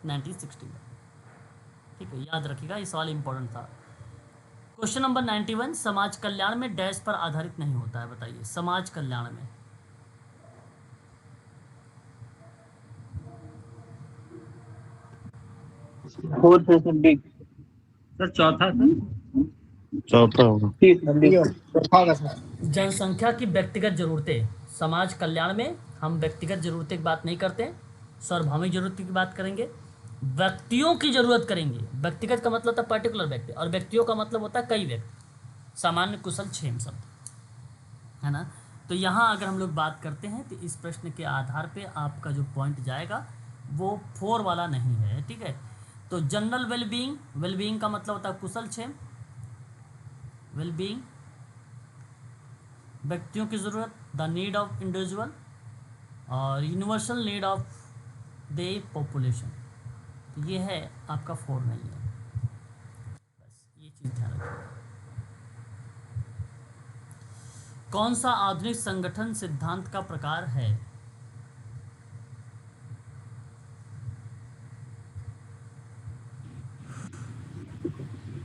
1960 में। ठीक है, याद रखिएगा, ये सवाल इंपॉर्टेंट था। क्वेश्चन नंबर 91, समाज कल्याण में डैश पर आधारित नहीं होता है, बताइए। समाज कल्याण में फोर्थ है सर, डी। सर चौथा था। चौथा होगा। जनसंख्या की व्यक्तिगत जरूरतें, समाज कल्याण में हम व्यक्तिगत जरूरतें की बात नहीं करते, सार्वभौमिक जरूरत की बात करेंगे, व्यक्तियों की जरूरत करेंगे। व्यक्तिगत का मतलब होता है पर्टिकुलर व्यक्ति, और व्यक्तियों का मतलब होता है कई व्यक्ति, सामान्य कुशल क्षेम शब्द, है ना। तो यहाँ अगर हम लोग बात करते हैं तो इस प्रश्न के आधार पे आपका जो पॉइंट जाएगा वो 4 वाला नहीं है। ठीक है, तो जनरल वेलबींग, वेलबींग का मतलब होता है कुशल क्षेम, वेलबींग व्यक्तियों की ज़रूरत, द नीड ऑफ इंडिविजुअल, और universal need of the population. तो ये है आपका 4 नहीं है, बस ये चीज़ ध्यान रखिए। कौन सा आधुनिक संगठन सिद्धांत का प्रकार है,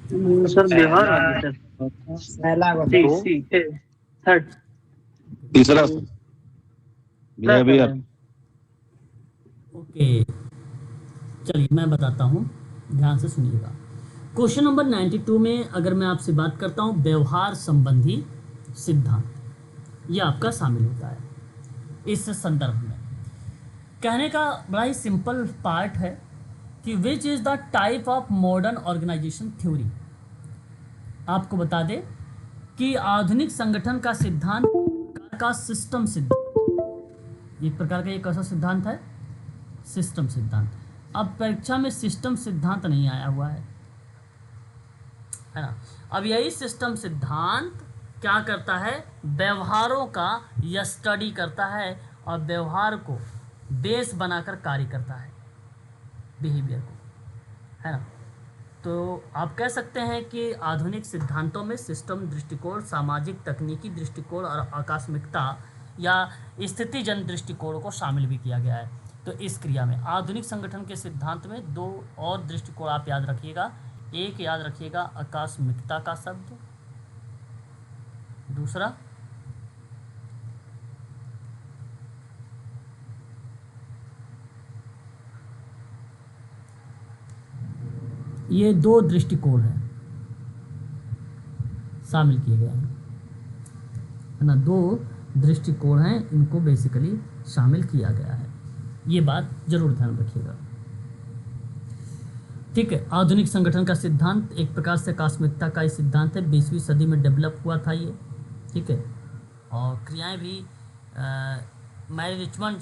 सर व्यवहार वाली सर, सी थर्ड, तीसरा बिहेवियर। ओके, चलिए मैं बताता हूँ, ध्यान से सुनिएगा। क्वेश्चन नंबर 92 में अगर मैं आपसे बात करता हूँ व्यवहार संबंधी सिद्धांत, ये आपका शामिल होता है इस संदर्भ में। कहने का बड़ा ही सिंपल पार्ट है कि which is the type of modern organisation theory. आपको बता दें कि आधुनिक संगठन का सिद्धांत का सिस्टम सिद्धांत, एक प्रकार का ये कैसा सिद्धांत है, सिस्टम सिद्धांत। अब परीक्षा में सिस्टम सिद्धांत नहीं आया हुआ है ना। अब यही सिस्टम सिद्धांत क्या करता है, व्यवहारों का यह स्टडी करता है और व्यवहार को बेस बनाकर कार्य करता है, बिहेवियर को, है ना। तो आप कह सकते हैं कि आधुनिक सिद्धांतों में सिस्टम दृष्टिकोण, सामाजिक तकनीकी दृष्टिकोण और आकस्मिकता या स्थितिजन्य दृष्टिकोण को शामिल भी किया गया है। तो इस क्रिया में आधुनिक संगठन के सिद्धांत में दो और दृष्टिकोण आप याद रखिएगा। एक याद रखिएगा आकस्मिकता का शब्द, दूसरा ये दो दृष्टिकोण हैं शामिल किए गए हैं, है ना। दो दृष्टिकोण हैं, इनको बेसिकली शामिल किया गया है, ये बात जरूर ध्यान रखिएगा। ठीक है। आधुनिक संगठन का सिद्धांत एक प्रकार से आकस्मिकता का ही सिद्धांत है, 20वीं सदी में डेवलप हुआ था ये। ठीक है। और क्रियाएं भी मैरी रिचमंड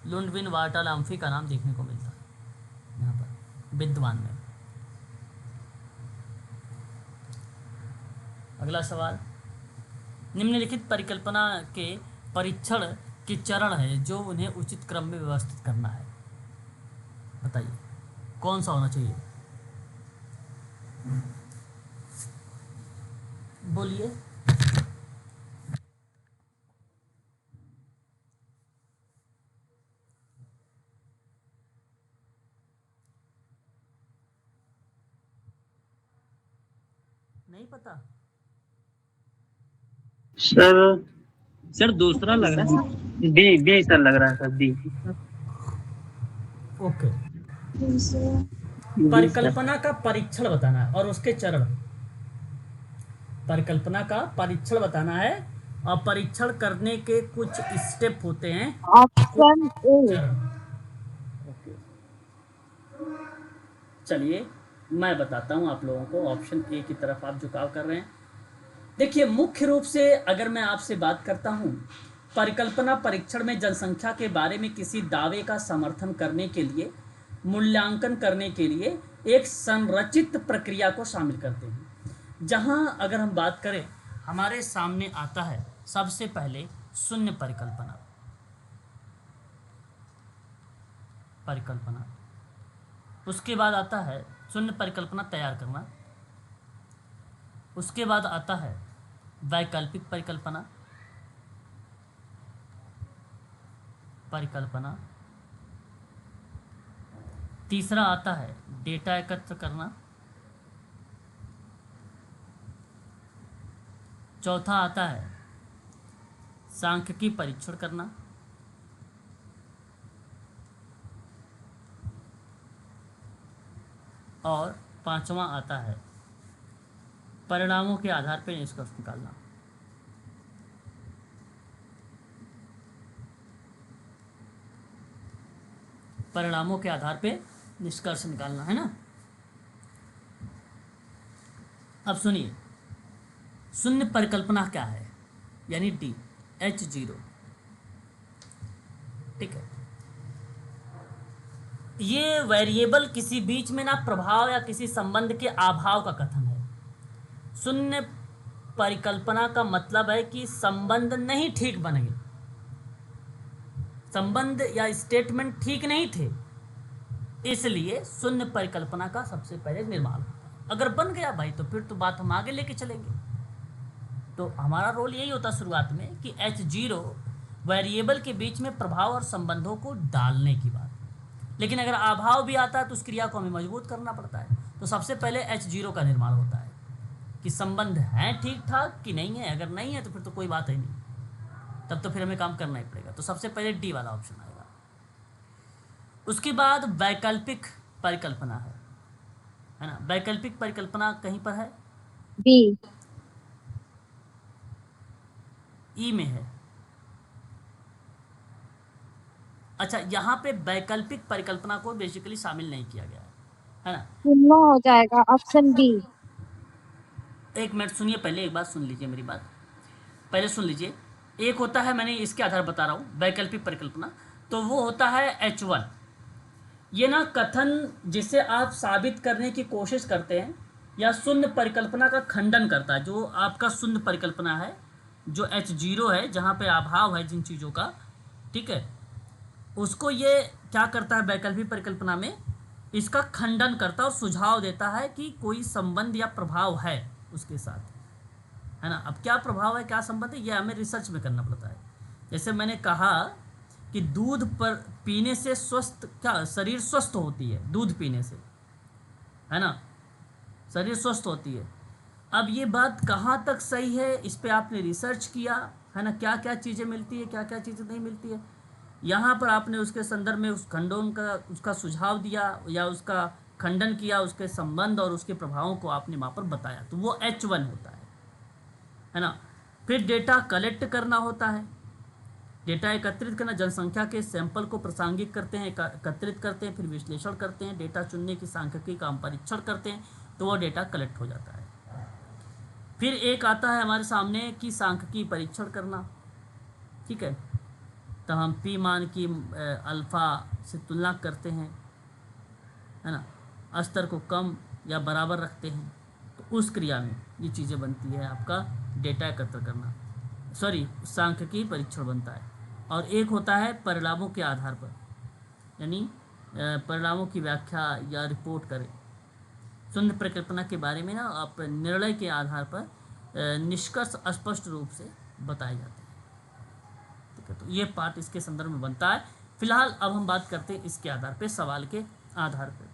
लुंडविन वार्टा लाम्फी का नाम देखने को मिलता है यहाँ पर विद्वान में। अगला सवाल, निम्नलिखित परिकल्पना के परीक्षण के चरण है जो उन्हें उचित क्रम में व्यवस्थित करना है, बताइए कौन सा होना चाहिए, बोलिए। नहीं पता सर सर दूसरा लग रहा है। बी बी सर लग रहा है सर, बी। ओके। दूसरा परिकल्पना का परीक्षण बताना है और उसके चरण, परिकल्पना का परीक्षण बताना है और परीक्षण करने के कुछ स्टेप होते हैं। Option A. ओके, चलिए मैं बताता हूं आप लोगों को। ऑप्शन ए की तरफ आप झुकाव कर रहे हैं। देखिए, मुख्य रूप से अगर मैं आपसे बात करता हूं, परिकल्पना परीक्षण में जनसंख्या के बारे में किसी दावे का समर्थन करने के लिए, मूल्यांकन करने के लिए एक संरचित प्रक्रिया को शामिल करते हैं। जहां अगर हम बात करें, हमारे सामने आता है सबसे पहले शून्य परिकल्पना, उसके बाद आता है शून्य परिकल्पना तैयार करना, उसके बाद आता है वैकल्पिक परिकल्पना, तीसरा आता है डेटा एकत्र करना, चौथा आता है सांख्यिकी परीक्षण करना, और पांचवा आता है परिणामों के आधार पर निष्कर्ष निकालना। परिणामों के आधार पे निष्कर्ष निकालना, है ना। अब सुनिए, शून्य परिकल्पना क्या है, यानी डी H0। ठीक है। ये वेरिएबल किसी बीच में ना प्रभाव या किसी संबंध के अभाव का कथन है। शून्य परिकल्पना का मतलब है कि संबंध नहीं ठीक बन गए, संबंध या स्टेटमेंट ठीक नहीं थे, इसलिए शून्य परिकल्पना का सबसे पहले निर्माण होता है। अगर बन गया भाई तो फिर तो बात हम आगे लेके चलेंगे। तो हमारा रोल यही होता शुरुआत में कि H0 वेरिएबल के बीच में प्रभाव और संबंधों को डालने की बात। लेकिन अगर अभाव भी आता है तो उस क्रिया को हमें मजबूत करना पड़ता है। तो सबसे पहले H0 का निर्माण होता है कि संबंध है ठीक ठाक कि नहीं है। अगर नहीं है तो फिर तो कोई बात ही नहीं, तब तो फिर हमें काम करना ही पड़ेगा। तो सबसे पहले डी वाला ऑप्शन आएगा। उसके बाद वैकल्पिक परिकल्पना है ना। वैकल्पिक परिकल्पना कहीं पर है, बी। ई में है। अच्छा, यहाँ पे वैकल्पिक परिकल्पना को बेसिकली शामिल नहीं किया गया है ना। तुलना हो जाएगा ऑप्शन बी। एक मिनट सुनिए, पहले एक बात सुन लीजिए मेरी बात, पहले सुन लीजिए। एक होता है, मैंने इसके आधार बता रहा हूँ वैकल्पिक परिकल्पना, तो वो होता है H1। ये ना कथन जिसे आप साबित करने की कोशिश करते हैं या शून्य परिकल्पना का खंडन करता है। जो आपका शून्य परिकल्पना है, जो H0 है, जहाँ पे अभाव है जिन चीज़ों का, ठीक है, उसको ये क्या करता है वैकल्पिक परिकल्पना में, इसका खंडन करता है और सुझाव देता है कि कोई संबंध या प्रभाव है उसके साथ, है ना। अब क्या प्रभाव है, क्या संबंध है, ये हमें रिसर्च में करना पड़ता है। जैसे मैंने कहा कि दूध पर पीने से स्वस्थ, क्या शरीर स्वस्थ होती है दूध पीने से, है ना, शरीर स्वस्थ होती है। अब ये बात कहाँ तक सही है, इस पे आपने रिसर्च किया, है ना, क्या क्या चीज़ें मिलती है, क्या क्या चीज़ें नहीं मिलती है। यहाँ पर आपने उसके संदर्भ में उस खंडन का, उसका सुझाव दिया या उसका खंडन किया, उसके संबंध और उसके प्रभावों को आपने वहाँ पर बताया, तो वो H1 होता है ना। फिर डेटा कलेक्ट करना होता है, डेटा एकत्रित करना, जनसंख्या के सैंपल को प्रासंगिक करते हैं, एकत्रित करते हैं, फिर विश्लेषण करते हैं, डेटा चुनने की सांख्यिकी का हम परीक्षण करते हैं, तो वो डेटा कलेक्ट हो जाता है। फिर एक आता है हमारे सामने कि सांख्यिकी परीक्षण करना, ठीक है, तो हम पी मान की अल्फ़ा से तुलना करते हैं, है ना, स्तर को कम या बराबर रखते हैं, तो उस क्रिया में ये चीज़ें बनती है, आपका डेटा एकत्र करना, सॉरी सांख्यिकी परीक्षण बनता है। और एक होता है परिणामों के आधार पर, यानी परिणामों की व्याख्या या रिपोर्ट करें। शून्य परिकल्पना के बारे में ना आप निर्णय के आधार पर निष्कर्ष स्पष्ट रूप से बताए जाते हैं, ठीक है। तो ये पार्ट इसके संदर्भ में बनता है। फिलहाल अब हम बात करते हैं इसके आधार पे, सवाल के आधार पे।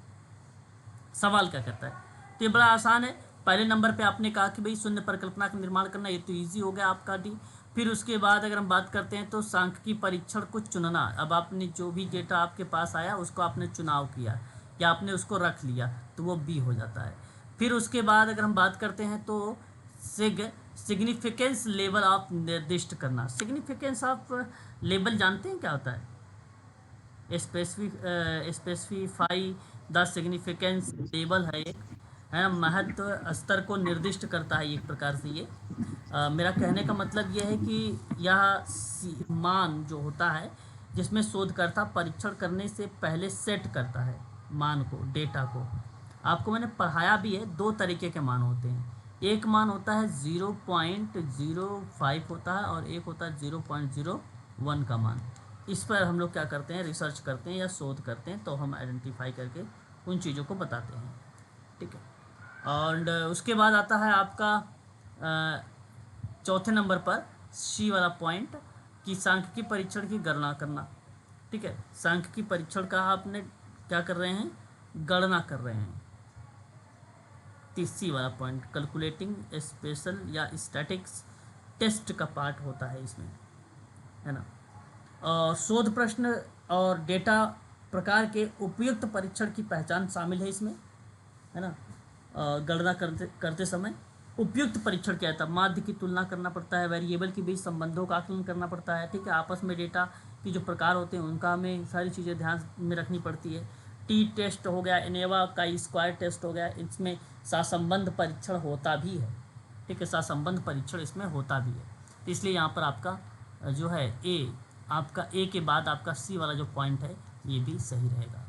सवाल क्या कहता है, तो ये बड़ा आसान है। पहले नंबर पे आपने कहा कि भाई शून्य परिकल्पना का निर्माण करना, ये तो इजी हो गया आपका डी। फिर उसके बाद अगर हम बात करते हैं तो सांख्यिकी परीक्षण को चुनना। अब आपने जो भी डेटा आपके पास आया उसको आपने चुनाव किया या आपने उसको रख लिया, तो वो बी हो जाता है। फिर उसके बाद अगर हम बात करते हैं तो सिग्निफिकेंस लेवल ऑफ निर्दिष्ट करना। सिग्निफिकेंस ऑफ लेवल जानते हैं क्या होता है? स्पेसिफाई द सिग्निफिकेंस लेवल है एक, है ना, महत्व स्तर को निर्दिष्ट करता है एक प्रकार से ये। मेरा कहने का मतलब ये है कि यह मान जो होता है जिसमें शोधकर्ता परीक्षण करने से पहले सेट करता है मान को, डेटा को। आपको मैंने पढ़ाया भी है, दो तरीके के मान होते हैं। एक मान होता है 0.05 होता है और एक होता है 0.01 का मान। इस पर हम लोग क्या करते हैं, रिसर्च करते हैं या शोध करते हैं, तो हम आइडेंटिफाई करके उन चीज़ों को बताते हैं, ठीक है। और उसके बाद आता है आपका चौथे नंबर पर सी वाला पॉइंट कि सांख्यिकी परीक्षण की गणना करना, ठीक है। सांख्यिकी परीक्षण का आपने क्या कर रहे हैं, गणना कर रहे हैं। तीसरी वाला पॉइंट कैलकुलेटिंग स्पेशल या स्टैटिक्स टेस्ट का पार्ट होता है इसमें, है ना। और शोध प्रश्न और डेटा प्रकार के उपयुक्त परीक्षण की पहचान शामिल है इसमें, है ना। गणना करते समय उपयुक्त परीक्षण क्या था, माध्य की तुलना करना पड़ता है, वेरिएबल के बीच संबंधों का आकलन करना पड़ता है, ठीक है। आपस में डेटा की जो प्रकार होते हैं उनका हमें सारी चीज़ें ध्यान में रखनी पड़ती है। टी टेस्ट हो गया, इनेवा का स्क्वायर टेस्ट हो गया, इसमें सहसंबंध परीक्षण होता भी है, ठीक है। सहसंबंध परीक्षण इसमें होता भी है, तो इसलिए यहाँ पर आपका जो है ए, आपका ए के बाद आपका सी वाला जो पॉइंट है ये भी सही रहेगा,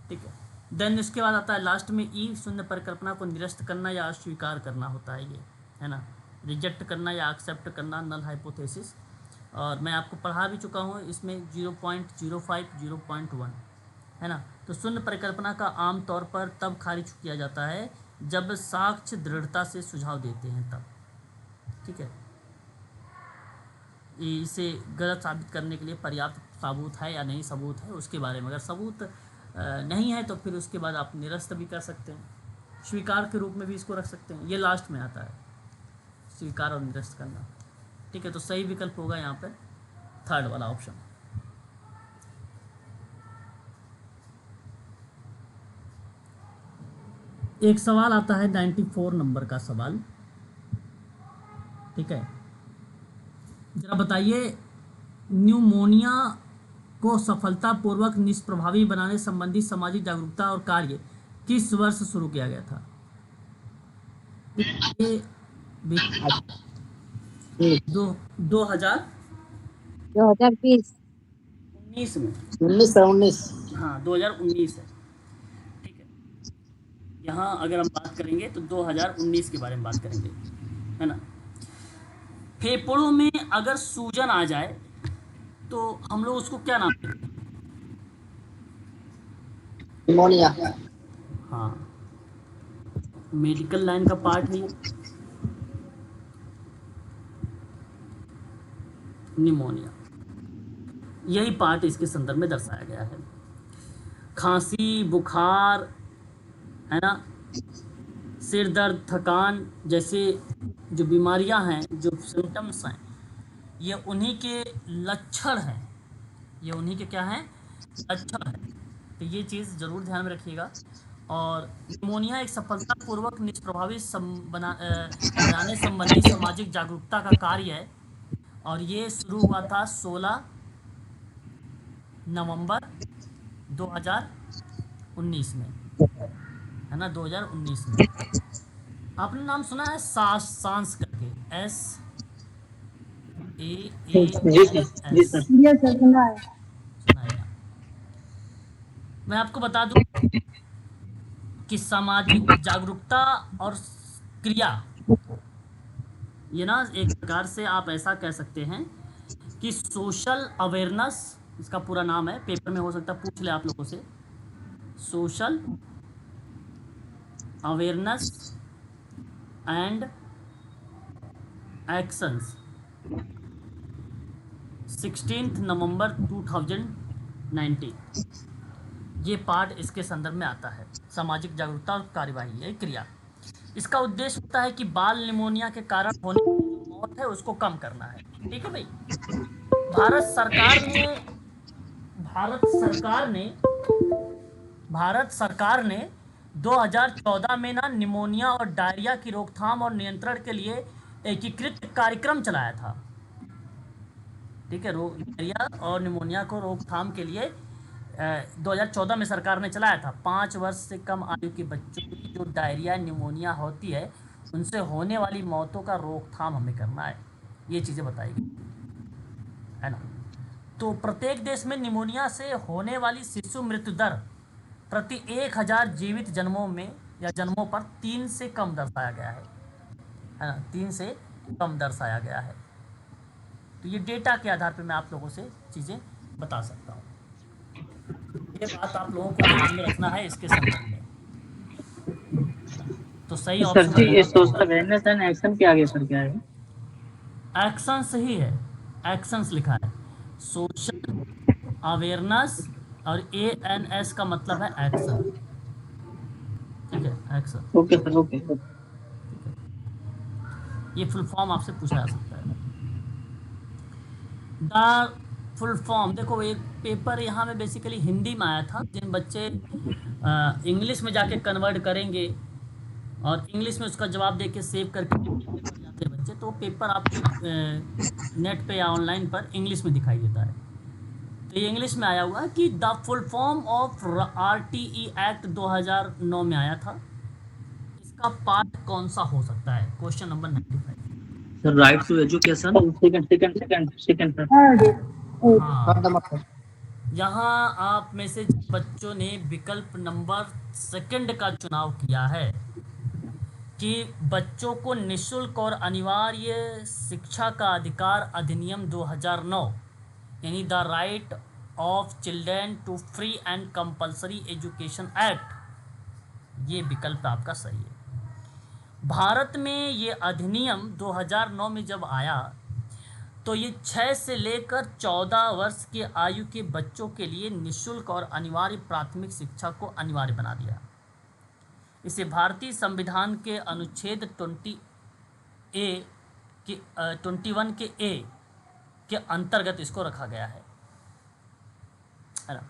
ठीक है। देन इसके बाद आता है लास्ट में ई, शून्य परिकल्पना को निरस्त करना या अस्वीकार करना होता है ये, है ना, रिजेक्ट करना या एक्सेप्ट करना, नल हाइपोथेसिस। और मैं आपको पढ़ा भी चुका हूँ इसमें 0.05, 0.1, है ना। तो शून्य परिकल्पना का आम तौर पर तब खारिज किया जाता है जब साक्ष्य दृढ़ता से सुझाव देते हैं तब, ठीक है। इसे गलत साबित करने के लिए पर्याप्त सबूत है या नहीं सबूत है उसके बारे में, अगर सबूत नहीं है तो फिर उसके बाद आप निरस्त भी कर सकते हैं, स्वीकार के रूप में भी इसको रख सकते हैं। ये लास्ट में आता है स्वीकार और निरस्त करना, ठीक है। तो सही विकल्प होगा यहाँ पर थर्ड वाला ऑप्शन। एक सवाल आता है 94 नंबर का सवाल, ठीक है। जरा बताइए न्यूमोनिया को सफलतापूर्वक निष्प्रभावी बनाने संबंधी सामाजिक जागरूकता और कार्य किस वर्ष शुरू किया गया था? ये दो 2019 2020। में। 19 हाँ 2019 है, ठीक है। यहाँ अगर हम बात करेंगे तो 2019 के बारे में बात करेंगे, है ना। फेफड़ों में अगर सूजन आ जाए तो हम लोग उसको क्या नाम देते हैं? निमोनिया। हाँ, मेडिकल लाइन का पार्ट है ये, निमोनिया। यही पार्ट इसके संदर्भ में दर्शाया गया है। खांसी, बुखार, है ना, सिर दर्द, थकान जैसे जो बीमारियां हैं, जो सिम्टम्स हैं, ये उन्हीं के लक्षण हैं। ये उन्हीं के क्या हैं? लक्षण हैं। तो ये चीज़ ज़रूर ध्यान में रखिएगा। और निमोनिया एक सफलतापूर्वक निष्प्रभावी बनाने संबंधी सामाजिक जागरूकता का कार्य है, और ये शुरू हुआ था 16 नवंबर 2019 में, है ना, 2019 में। आपने नाम सुना है सांस करके, जी सर, जी SAANS? सर। ये सर सुना है। सुना है ना? मैं आपको बता दूं कि सामाजिक जागरूकता और क्रिया, ये ना एक प्रकार से आप ऐसा कह सकते हैं कि सोशल अवेयरनेस, इसका पूरा नाम है, पेपर में हो सकता है पूछ ले आप लोगों से। सोशल अवेयरनेस एंड एक्शंस, 16 नवंबर 2019, ये पार्ट इसके संदर्भ में आता है। सामाजिक जागरूकता और कार्यवाही, यही क्रिया। इसका उद्देश्य होता है कि बाल निमोनिया के कारण होने वाली जो मौत है उसको कम करना है, ठीक है भाई। भारत सरकार ने 2014 में ना निमोनिया और डायरिया की रोकथाम और नियंत्रण के लिए एकीकृत कार्यक्रम चलाया था, ठीक है। डायरिया और निमोनिया को रोकथाम के लिए 2014 में सरकार ने चलाया था। 5 वर्ष से कम आयु के बच्चों की जो डायरिया निमोनिया होती है, उनसे होने वाली मौतों का रोकथाम हमें करना है, ये चीज़ें बताई गई, है ना। तो प्रत्येक देश में निमोनिया से होने वाली शिशु मृत्यु दर प्रति 1000 जीवित जन्मों में या जन्मों पर 3 से कम दर्शाया गया है ना, 3 से कम दर्शाया गया है। तो ये डेटा के आधार पर मैं आप लोगों से चीज़ें बता सकता हूँ। ये बात आप लोगों को ध्यान में रखना है इसके संदर्भ में। तो सही सर ऑप्शन जी, ये रहेगा सोशल अवेयरनेस एंड एक्शन के आगे सर क्या है? एक्शंस ही है, एक्शंस लिखा है। सोशल अवेयरनेस और ANS का मतलब है एक्शन, ठीक है, एक्शन। Okay sir, okay. ये फुल फॉर्म आपसे पूछा जा सकता है। द फुल फॉर्म देखो, एक पेपर यहाँ में बेसिकली हिंदी में आया था। जिन बच्चे इंग्लिश में जाके कन्वर्ट करेंगे और इंग्लिश में उसका जवाब दे के सेव करके जाते हैं बच्चे, तो पेपर आपके नेट पे या ऑनलाइन पर इंग्लिश में दिखाई देता है। तो ये इंग्लिश में आया हुआ है कि the full form of RTE act 2009 में आया था। इसका पार्ट कौन सा हो सकता है? Question number 95। Sir right to education. Second sir. हाँ, यहाँ आप में से बच्चों ने विकल्प नंबर 2 का चुनाव किया है कि बच्चों को निःशुल्क और अनिवार्य शिक्षा का अधिकार अधिनियम 2009, यानी the right of children to free and compulsory education act, ये विकल्प आपका सही है। भारत में ये अधिनियम 2009 में जब आया तो ये 6 से लेकर 14 वर्ष की आयु के बच्चों के लिए निःशुल्क और अनिवार्य प्राथमिक शिक्षा को अनिवार्य बना दिया। इसे भारतीय संविधान के अनुच्छेद 21 के ए के अंतर्गत इसको रखा गया है ना।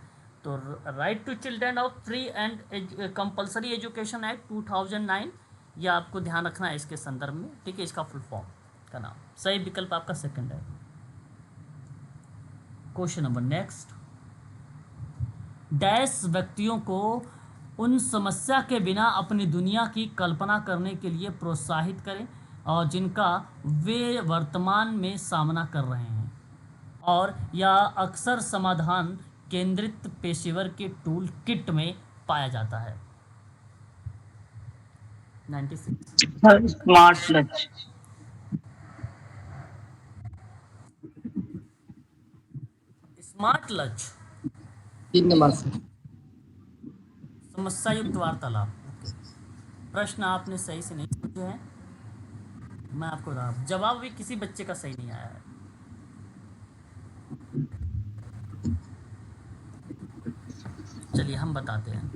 तो right to children of free and compulsory education act 2009, ये आपको ध्यान रखना है इसके संदर्भ में, ठीक है। इसका फुल फॉर्म का नाम, सही विकल्प आपका 2 है। Question number next. डैश व्यक्तियों को उन समस्या के बिना अपनी दुनिया की कल्पना करने के लिए प्रोत्साहित करें और जिनका वे वर्तमान में सामना कर रहे हैं, और यह अक्सर समाधान केंद्रित पेशेवर के टूल किट में पाया जाता है। 96। सर स्मार्ट लच। स्मार्ट लक्ष्य 3 नंबर से। समस्या युक्त वार्तालाप। प्रश्न आपने सही से नहीं पूछे हैं, मैं आपको बता रहा हूं। जवाब भी किसी बच्चे का सही नहीं आया है। चलिए हम बताते हैं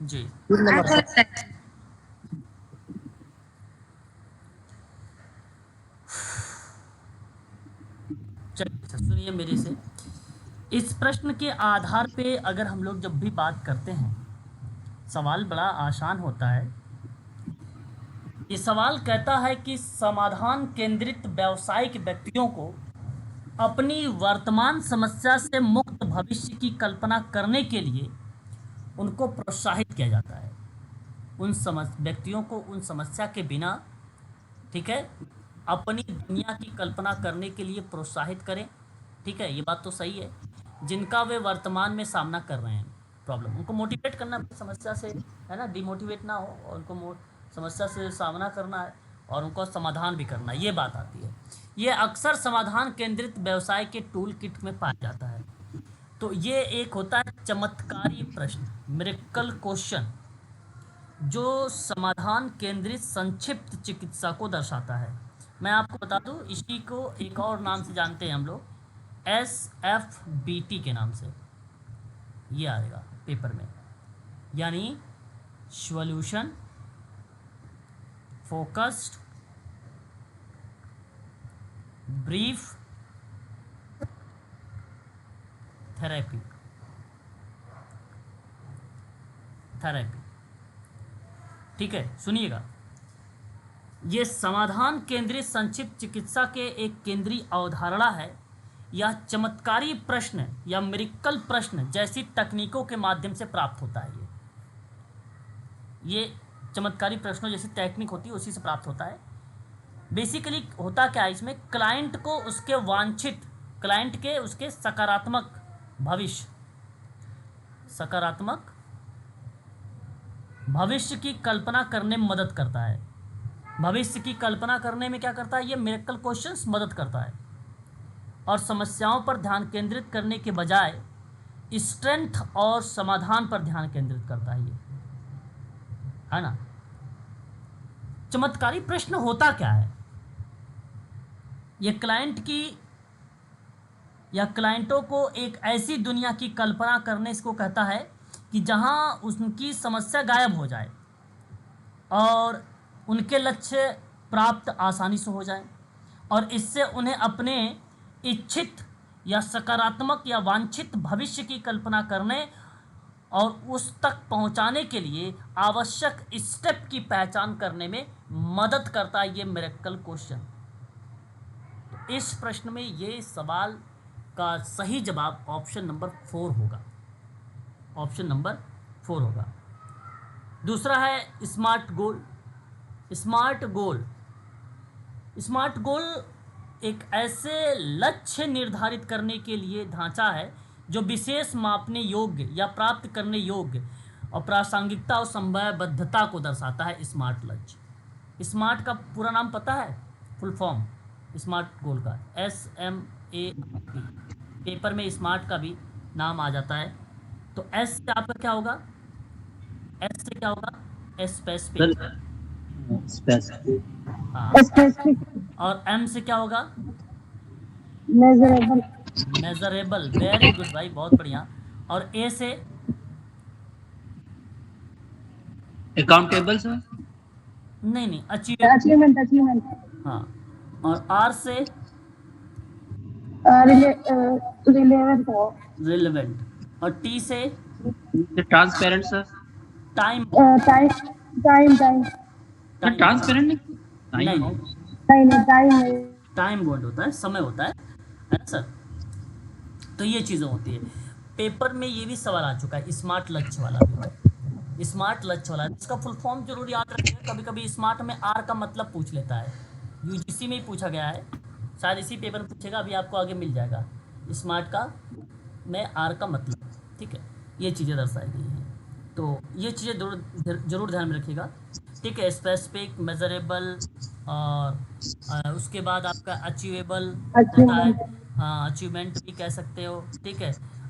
जी। 3 नंबर से। चलिए सर सुनिए मेरे से। इस प्रश्न के आधार पे अगर हम लोग जब भी बात करते हैं, सवाल बड़ा आसान होता है। ये सवाल कहता है कि समाधान केंद्रित व्यावसायिक व्यक्तियों को अपनी वर्तमान समस्या से मुक्त भविष्य की कल्पना करने के लिए उनको प्रोत्साहित किया जाता है। उन व्यक्तियों को उन समस्या के बिना, ठीक है, अपनी दुनिया की कल्पना करने के लिए प्रोत्साहित करें। ठीक है, ये बात तो सही है। जिनका वे वर्तमान में सामना कर रहे हैं प्रॉब्लम, उनको मोटिवेट करना समस्या से, है ना, डिमोटिवेट ना हो, और उनको समस्या से सामना करना है और उनको समाधान भी करना है, ये बात आती है। ये अक्सर समाधान केंद्रित व्यवसाय के टूल किट में पाया जाता है। तो ये एक होता है चमत्कारी प्रश्न, मिरेकल क्वेश्चन, जो समाधान केंद्रित संक्षिप्त चिकित्सा को दर्शाता है। मैं आपको बता दूं, इसी को एक और नाम से जानते हैं हम लोग, SFBT के नाम से ये आएगा पेपर में, यानी सॉल्यूशन फोकस्ड ब्रीफ थेरेपी। ठीक है, सुनिएगा। ये समाधान केंद्रित संक्षिप्त चिकित्सा के एक केंद्रीय अवधारणा है। यह चमत्कारी प्रश्न या मिरेकल प्रश्न जैसी तकनीकों के माध्यम से प्राप्त होता है। ये चमत्कारी प्रश्नों जैसी टेक्निक होती है, उसी से प्राप्त होता है। बेसिकली होता क्या है इसमें, क्लाइंट को उसके वांछित, क्लाइंट के उसके सकारात्मक भविष्य, सकारात्मक भविष्य की कल्पना करने में मदद करता है। भविष्य की कल्पना करने में क्या करता है, ये मिरेकल क्वेश्चंस मदद करता है। और समस्याओं पर ध्यान केंद्रित करने के बजाय स्ट्रेंथ और समाधान पर ध्यान केंद्रित करता है, ये है ना। चमत्कारी प्रश्न होता क्या है, ये क्लाइंट की या क्लाइंटों को एक ऐसी दुनिया की कल्पना करने इसको कहता है कि जहां उनकी समस्या गायब हो जाए और उनके लक्ष्य प्राप्त आसानी से हो जाए, और इससे उन्हें अपने इच्छित या सकारात्मक या वांछित भविष्य की कल्पना करने और उस तक पहुंचाने के लिए आवश्यक स्टेप की पहचान करने में मदद करता है ये मिरेकल क्वेश्चन। तो इस प्रश्न में ये सवाल का सही जवाब ऑप्शन नंबर 4 होगा। ऑप्शन नंबर 4 होगा। दूसरा है स्मार्ट गोल। स्मार्ट गोल, स्मार्ट गोल एक ऐसे लक्ष्य निर्धारित करने के लिए ढांचा है जो विशेष मापने योग्य या प्राप्त करने योग्य और प्रासंगिकता और समयबद्धता को दर्शाता है। स्मार्ट लक्ष्य, स्मार्ट का पूरा नाम पता है, फुल फॉर्म स्मार्ट गोल का SMART। पेपर में स्मार्ट का भी नाम आ जाता है। तो S से आपका क्या होगा, S से क्या होगा, स्पेसिफिक, हाँ। और M से क्या होगा, मेजरेबल। मेजरेबल, वेरी गुड भाई, बहुत बढ़िया। और A से अकाउंटेबल सर, नहीं, अचीवमेंट। हाँ। और R से रिलेवेंट। और T से ट्रांसपेरेंट सर, टाइम। ट्रांसपेरेंट नहीं, टाइम बॉन्ड होता है, समय होता है ना सर। तो ये चीज़ें होती है। पेपर में ये भी सवाल आ चुका है स्मार्ट लक्ष्य वाला भी, स्मार्ट लक्ष्य वाला, इसका फुल फॉर्म जरूर याद रखिएगा। कभी कभी स्मार्ट में आर का मतलब पूछ लेता है, यूजीसी में ही पूछा गया है, शायद इसी पेपर में पूछेगा, अभी आपको आगे मिल जाएगा स्मार्ट का में आर का मतलब। ठीक है, ये चीज़ें दर्शाई गई हैं, तो ये चीज़ें जरूर ध्यान में रखिएगा। ठीक है, स्पेसिफिक, मेजरेबल, और उसके बाद आपका अचीवेबल होता है, हाँ अचीवमेंट भी कह सकते हो। ठीक है,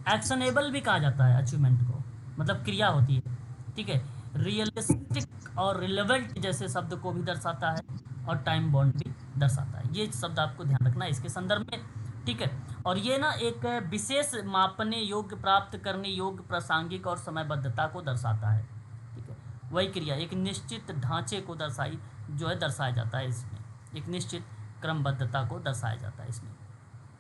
एक्शनेबल भी कहा जाता है अचीवमेंट को, मतलब क्रिया होती है। ठीक है, रियलिस्टिक और रिलेवेंट जैसे शब्द को भी दर्शाता है, और टाइम बॉन्ड भी दर्शाता है। ये शब्द आपको ध्यान रखना है इसके संदर्भ में। ठीक है, और ये ना एक विशेष मापने योग्य, प्राप्त करने योग्य, प्रासंगिक और समयबद्धता को दर्शाता है। ठीक है, वही क्रिया एक निश्चित ढांचे को दर्शाया जाता है इसमें, एक निश्चित क्रमबद्धता को दर्शाया जाता है इसमें।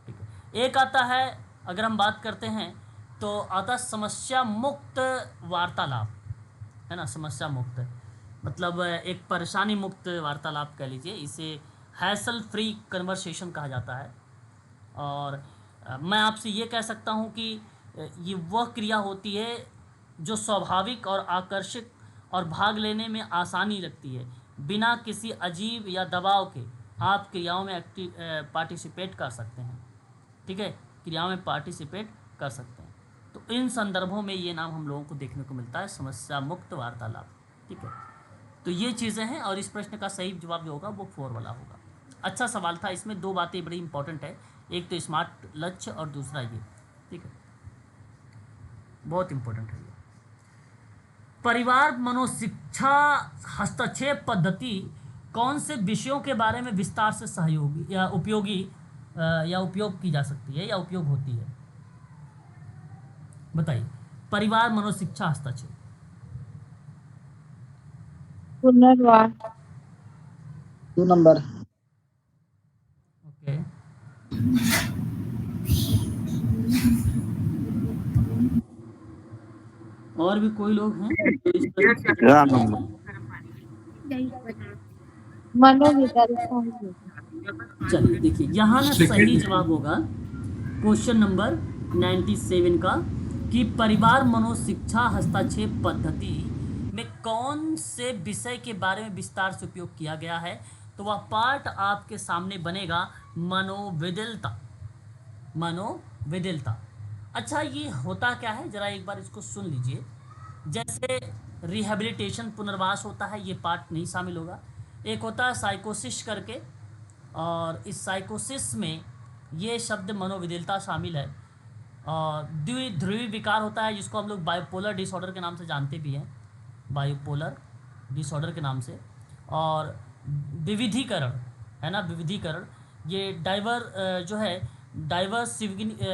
ठीक है, एक आता है, अगर हम बात करते हैं तो आता समस्या मुक्त वार्तालाप, है ना। समस्या मुक्त मतलब एक परेशानी मुक्त वार्तालाप कह लीजिए, इसे हैसल फ्री कन्वर्सेशन कहा जाता है। और मैं आपसे ये कह सकता हूँ कि ये वह क्रिया होती है जो स्वाभाविक और आकर्षक और भाग लेने में आसानी लगती है, बिना किसी अजीब या दबाव के आप क्रियाओं में पार्टिसिपेट कर सकते हैं। ठीक है, क्रियाओं में पार्टिसिपेट कर सकते हैं। तो इन संदर्भों में ये नाम हम लोगों को देखने को मिलता है, समस्या मुक्त वार्तालाप। ठीक है, तो ये चीज़ें हैं, और इस प्रश्न का सही जवाब जो होगा वो 4 वाला होगा। अच्छा सवाल था, इसमें 2 बातें बड़ी इंपॉर्टेंट है, एक तो स्मार्ट लक्ष्य और दूसरा ये। ठीक है, बहुत इंपॉर्टेंट है ये। परिवार मनोशिक्षा हस्तक्षेप पद्धति कौन से विषयों के बारे में विस्तार से सहयोगी या उपयोगी या उपयोग की जा सकती है या उपयोग होती है, बताइए। परिवार मनोशिक्षा हस्तक्षेप, पुनर्वास। 2 नंबर। ओके, और भी कोई लोग हैं जो इस प्रश्न मनोविकल्प। चलिए देखिए, यहाँ ना सही जवाब होगा क्वेश्चन नंबर 97 का, कि परिवार मनोशिक्षा हस्तक्षेप पद्धति में कौन से विषय के बारे में विस्तार से उपयोग किया गया है। तो वह पार्ट आपके सामने बनेगा मनोविदिलता, मनोविदिलता। अच्छा, ये होता क्या है, जरा एक बार इसको सुन लीजिए। जैसे रिहेबिलिटेशन, पुनर्वास होता है, ये पार्ट नहीं शामिल होगा। एक होता है साइकोसिस करके, और इस साइकोसिस में ये शब्द मनोविदिलता शामिल है। और द्विध्रुवी विकार होता है, जिसको हम लोग बायोपोलर डिसऑर्डर के नाम से जानते भी हैं, बायोपोलर डिसऑर्डर के नाम से। और विविधीकरण, है ना, विविधीकरण, ये जो है डाइवर्सिफिकेशन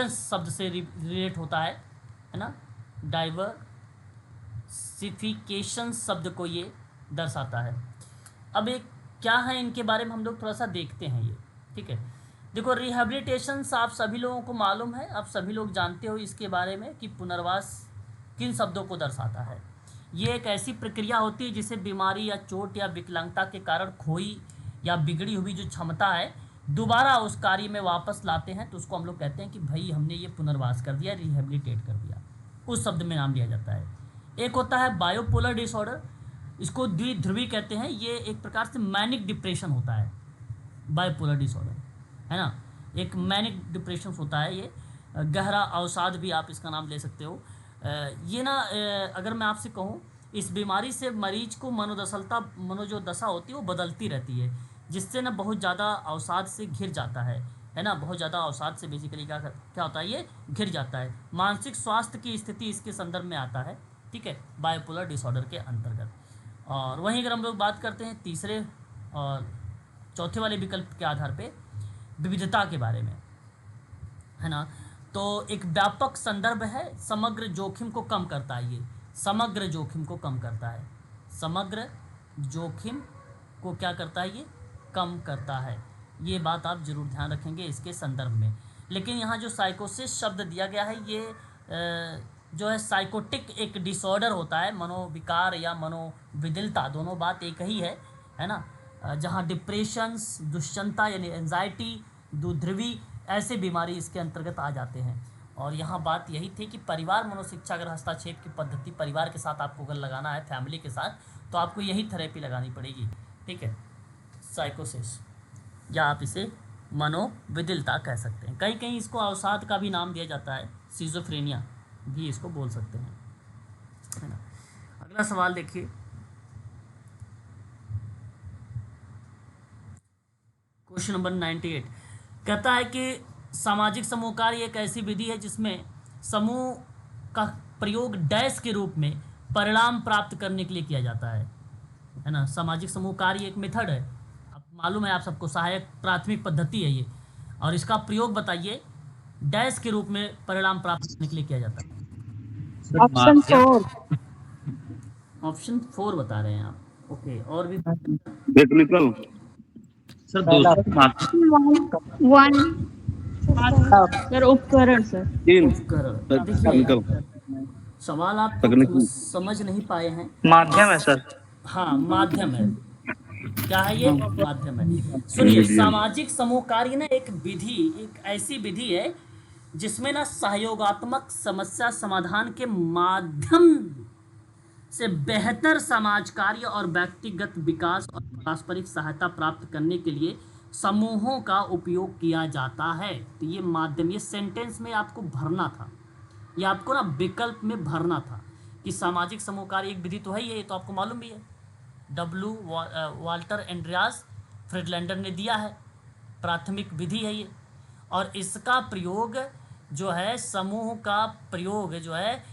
शब्द से रिलेट होता है ना, डाइवर्सिफिकेशन शब्द को ये दर्शाता है। अब एक क्या है, इनके बारे में हम लोग थोड़ा सा देखते हैं ये। ठीक है, देखो रिहेबिलिटेशन आप सभी लोगों को मालूम है, आप सभी लोग जानते हो इसके बारे में कि पुनर्वास किन शब्दों को दर्शाता है। ये एक ऐसी प्रक्रिया होती है जिसे बीमारी या चोट या विकलांगता के कारण खोई या बिगड़ी हुई जो क्षमता है दोबारा उस कार्य में वापस लाते हैं, तो उसको हम लोग कहते हैं कि भाई हमने ये पुनर्वास कर दिया, रिहेबिलिटेट कर दिया, उस शब्द में नाम लिया जाता है। एक होता है बायोपोलर डिसऑर्डर, इसको द्विध्रुवी कहते हैं, ये एक प्रकार से मैनिक डिप्रेशन होता है, बायोपोलर डिसऑर्डर, है ना, एक मैनिक डिप्रेशन होता है। ये गहरा अवसाद भी आप इसका नाम ले सकते हो। ये ना अगर मैं आपसे कहूँ, इस बीमारी से मरीज को जो दशा होती है वो बदलती रहती है, जिससे ना बहुत ज़्यादा अवसाद से घिर जाता है ना, बहुत ज़्यादा अवसाद से बेसिकली क्या होता है, ये घिर जाता है। मानसिक स्वास्थ्य की स्थिति इसके संदर्भ में आता है। ठीक है, बायोपोलर डिसऑर्डर के अंतर्गत। और वहीं अगर हम लोग बात करते हैं तीसरे और चौथे वाले विकल्प के आधार पे विविधता के बारे में, है ना, तो एक व्यापक संदर्भ है, समग्र जोखिम को कम करता है, ये समग्र जोखिम को कम करता है, समग्र जोखिम को क्या करता है, ये कम करता है। ये बात आप जरूर ध्यान रखेंगे इसके संदर्भ में। लेकिन यहाँ जो साइकोसिस शब्द दिया गया है, ये जो है साइकोटिक एक डिसऑर्डर होता है, मनोविकार या मनोविदिलता, दोनों बात एक ही है ना, जहाँ डिप्रेशंस, दुश्चिंता यानी एंजाइटी, द्विध्रुवी ऐसे बीमारी इसके अंतर्गत आ जाते हैं। और यहाँ बात यही थी कि परिवार मनोशिक्षा अगर हस्तक्षेप की पद्धति परिवार के साथ आपको अगर लगाना है, फैमिली के साथ, तो आपको यही थेरेपी लगानी पड़ेगी। ठीक है, साइकोसिस, या आप इसे मनोविदिलता कह सकते हैं। कहीं कहीं इसको अवसाद का भी नाम दिया जाता है, सिजोफ्रेनिया भी इसको बोल सकते हैं, है ना। अगला सवाल देखिए, क्वेश्चन नंबर 98 कहता है कि सामाजिक समूह कार्य एक ऐसी विधि है जिसमें समूह का प्रयोग डैश के रूप में परिणाम प्राप्त करने के लिए किया जाता है ना। सामाजिक समूह कार्य एक मेथड है, अब मालूम है आप सबको, सहायक प्राथमिक पद्धति है ये, और इसका प्रयोग बताइए डैश के रूप में परिणाम प्राप्त करने के लिए किया जाता है। ऑप्शन 4। ऑप्शन 4 बता रहे हैं आप, ओके। और भी टेक्निकल सर दूसरा माध्यम। 1 सर उपकरण सर। तीन उपकरण। टेक्निकल देखिए सवाल आप तकनीकी। समझ नहीं पाए हैं। माध्यम है सर। हाँ, माध्यम है। क्या है ये? माध्यम है। सुनिए, सामाजिक समूह कार्य ना एक विधि, एक ऐसी विधि है जिसमें ना सहयोगात्मक समस्या समाधान के माध्यम से बेहतर समाज कार्य और व्यक्तिगत विकास और पारस्परिक सहायता प्राप्त करने के लिए समूहों का उपयोग किया जाता है। तो ये माध्यम, ये सेंटेंस में आपको भरना था, ये आपको ना विकल्प में भरना था कि सामाजिक समूह कार्य एक विधि तो है, ये तो आपको मालूम भी है, वाल्टर एंड्रियास फ्रिडलैंडर ने दिया है, प्राथमिक विधि है ये। और इसका प्रयोग जो है, समूह का प्रयोग जो है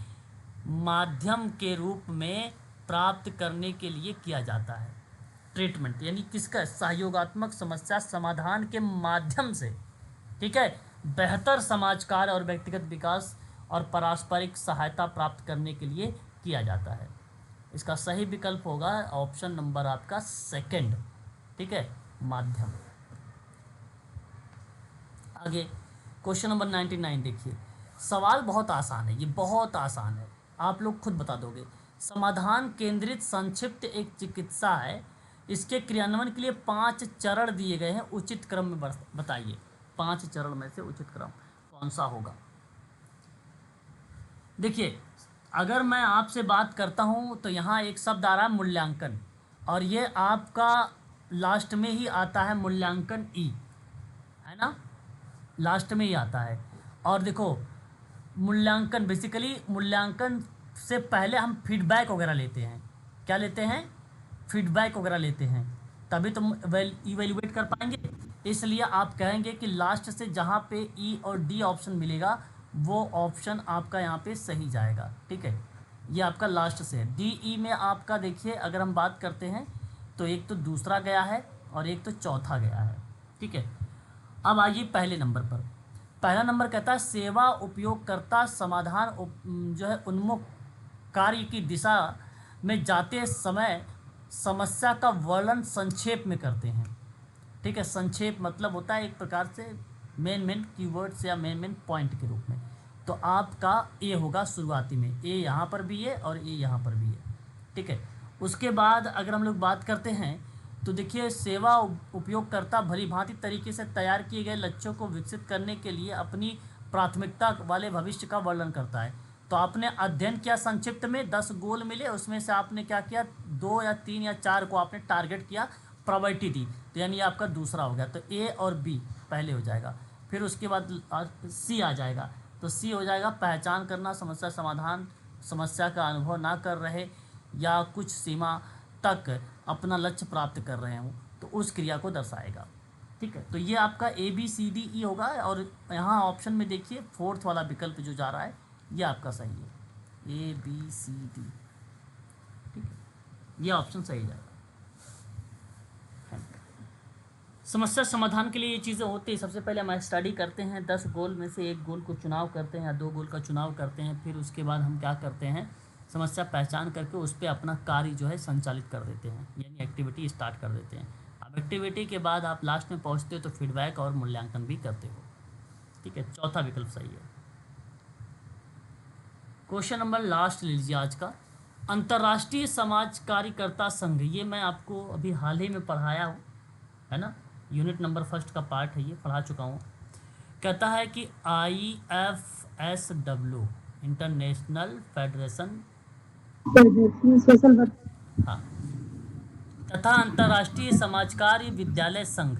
माध्यम के रूप में प्राप्त करने के लिए किया जाता है। ट्रीटमेंट यानी किसका? सहयोगात्मक समस्या समाधान के माध्यम से, ठीक है, बेहतर समाज कार्य और व्यक्तिगत विकास और पारस्परिक सहायता प्राप्त करने के लिए किया जाता है। इसका सही विकल्प होगा ऑप्शन नंबर आपका सेकंड, ठीक है, माध्यम। आगे क्वेश्चन नंबर 99 देखिए, सवाल बहुत आसान है, ये बहुत आसान है, आप लोग खुद बता दोगे। समाधान केंद्रित संक्षिप्त एक चिकित्सा है, इसके क्रियान्वयन के लिए 5 चरण दिए गए हैं, उचित क्रम में बताइए। 5 चरण में से उचित क्रम कौन सा होगा? देखिए, अगर मैं आपसे बात करता हूं तो यहाँ एक शब्द आ रहा है मूल्यांकन, और ये आपका लास्ट में ही आता है मूल्यांकन ई, है ना, लास्ट में ही आता है। और देखो मूल्यांकन, बेसिकली मूल्यांकन से पहले हम फीडबैक वगैरह लेते हैं। क्या लेते हैं? फीडबैक वगैरह लेते हैं, तभी तुम इवेल्युएट कर पाएंगे। इसलिए आप कहेंगे कि लास्ट से जहाँ पे ई और डी ऑप्शन मिलेगा वो ऑप्शन आपका यहाँ पे सही जाएगा, ठीक है। ये आपका लास्ट से है। डी ई में आपका देखिए, अगर हम बात करते हैं तो एक तो दूसरा गया है और एक तो चौथा गया है, ठीक है। अब आइए पहले नंबर पर। पहला नंबर कहता है सेवा उपयोगकर्ता समाधान जो है उन्मुख कार्य की दिशा में जाते समय समस्या का वर्णन संक्षेप में करते हैं, ठीक है। संक्षेप मतलब होता है एक प्रकार से मेन कीवर्ड्स या मेन पॉइंट के रूप में। तो आपका ए होगा शुरुआती में, ए यहाँ पर भी है और ए यहाँ पर भी है, ठीक है। उसके बाद अगर हम लोग बात करते हैं तो देखिए, सेवा उपयोगकर्ता भली भांति तरीके से तैयार किए गए लक्ष्यों को विकसित करने के लिए अपनी प्राथमिकता वाले भविष्य का वर्णन करता है। तो आपने अध्ययन किया संक्षिप्त में, 10 गोल मिले, उसमें से आपने क्या किया, 2 या 3 या 4 को आपने टारगेट किया, प्रायोरिटी दी, तो यानी आपका दूसरा हो गया। तो ए और बी पहले हो जाएगा। फिर उसके बाद सी आ जाएगा, तो सी हो जाएगा पहचान करना, समस्या समाधान, समस्या का अनुभव ना कर रहे या कुछ सीमा तक अपना लक्ष्य प्राप्त कर रहे हों, तो उस क्रिया को दर्शाएगा, ठीक है। तो ये आपका A B C D E होगा। और यहाँ ऑप्शन में देखिए 4th वाला विकल्प जो जा रहा है ये आपका सही है, ए बी सी डी, ठीक है, ये ऑप्शन सही जाएगा। समस्या समाधान के लिए ये चीज़ें होती है। सबसे पहले हम स्टडी करते हैं, 10 गोल में से एक गोल को चुनाव करते हैं या 2 गोल का चुनाव करते हैं। फिर उसके बाद हम क्या करते हैं, समस्या पहचान करके उस पर अपना कार्य जो है संचालित कर देते हैं, यानी एक्टिविटी स्टार्ट कर देते हैं। अब एक्टिविटी के बाद आप लास्ट में पहुंचते हो तो फीडबैक और मूल्यांकन भी करते हो, ठीक है। चौथा विकल्प सही है। क्वेश्चन नंबर लास्ट लीजिए आज का, अंतर्राष्ट्रीय समाज कार्यकर्ता संघ, ये मैं आपको अभी हाल ही में पढ़ाया हूँ, है ना, यूनिट नंबर 1 का पार्ट है, ये पढ़ा चुका हूँ। कहता है कि IFSW इंटरनेशनल फेडरेशन हाँ तथा अंतर्राष्ट्रीय समाजकार्य विद्यालय संघ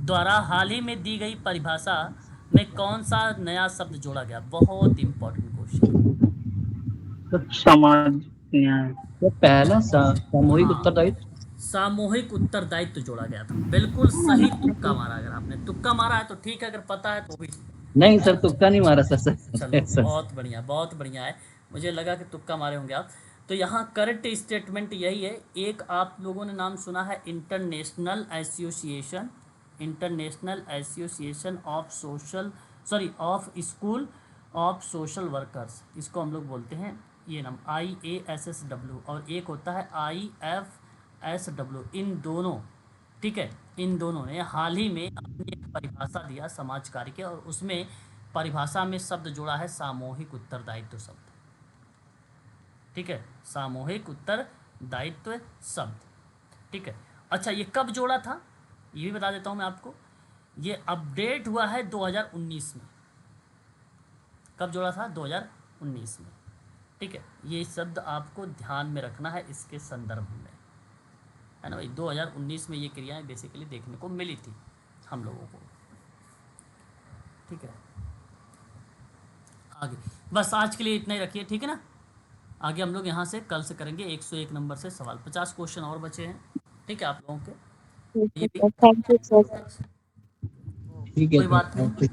द्वारा हाल ही में दी गई परिभाषा में कौन सा नया शब्द जोड़ा गया? बहुत इंपॉर्टेंट क्वेश्चन। समाज न्याय। तो पहला सामूहिक उत्तरदायित्व। सामूहिक उत्तरदायित्व जोड़ा गया था। बिल्कुल सही तुक्का मारा। अगर आपने तुक्का मारा है तो ठीक है, अगर पता है तो भी नहीं सर, तुक्का नहीं मारा सर। चलो बहुत बढ़िया है। मुझे लगा कि तुक्का मारे होंगे आप। तो यहाँ करेक्ट स्टेटमेंट यही है। एक आप लोगों ने नाम सुना है international association of school of social workers, इसको हम लोग बोलते हैं ये नाम IASSW, और एक होता है IFSW। इन दोनों, ठीक है, इन दोनों ने हाल ही में अपनी एक परिभाषा दिया समाज कार्य के, और उसमें परिभाषा में शब्द जोड़ा है सामूहिक उत्तरदायित्व शब्द। ठीक है, सामूहिक उत्तरदायित्व शब्द। ठीक है, अच्छा ये कब जोड़ा था ये भी बता देता हूँ मैं आपको। ये अपडेट हुआ है 2019 में। कब जोड़ा था? 2019 में। ठीक है, ये शब्द आपको ध्यान में रखना है इसके संदर्भ में, है ना भाई। 2019 में ये क्रियाएं बेसिकली देखने को मिली थी हम लोगों को। ठीक है, आगे बस आज के लिए इतना ही रखिए, ठीक है ना। आगे हम लोग यहाँ से कल से करेंगे 101 नंबर से सवाल। 50 क्वेश्चन और बचे हैं, ठीक है, आप लोगों के। Thank you sir. ठीक है कोई बात सर। नहीं।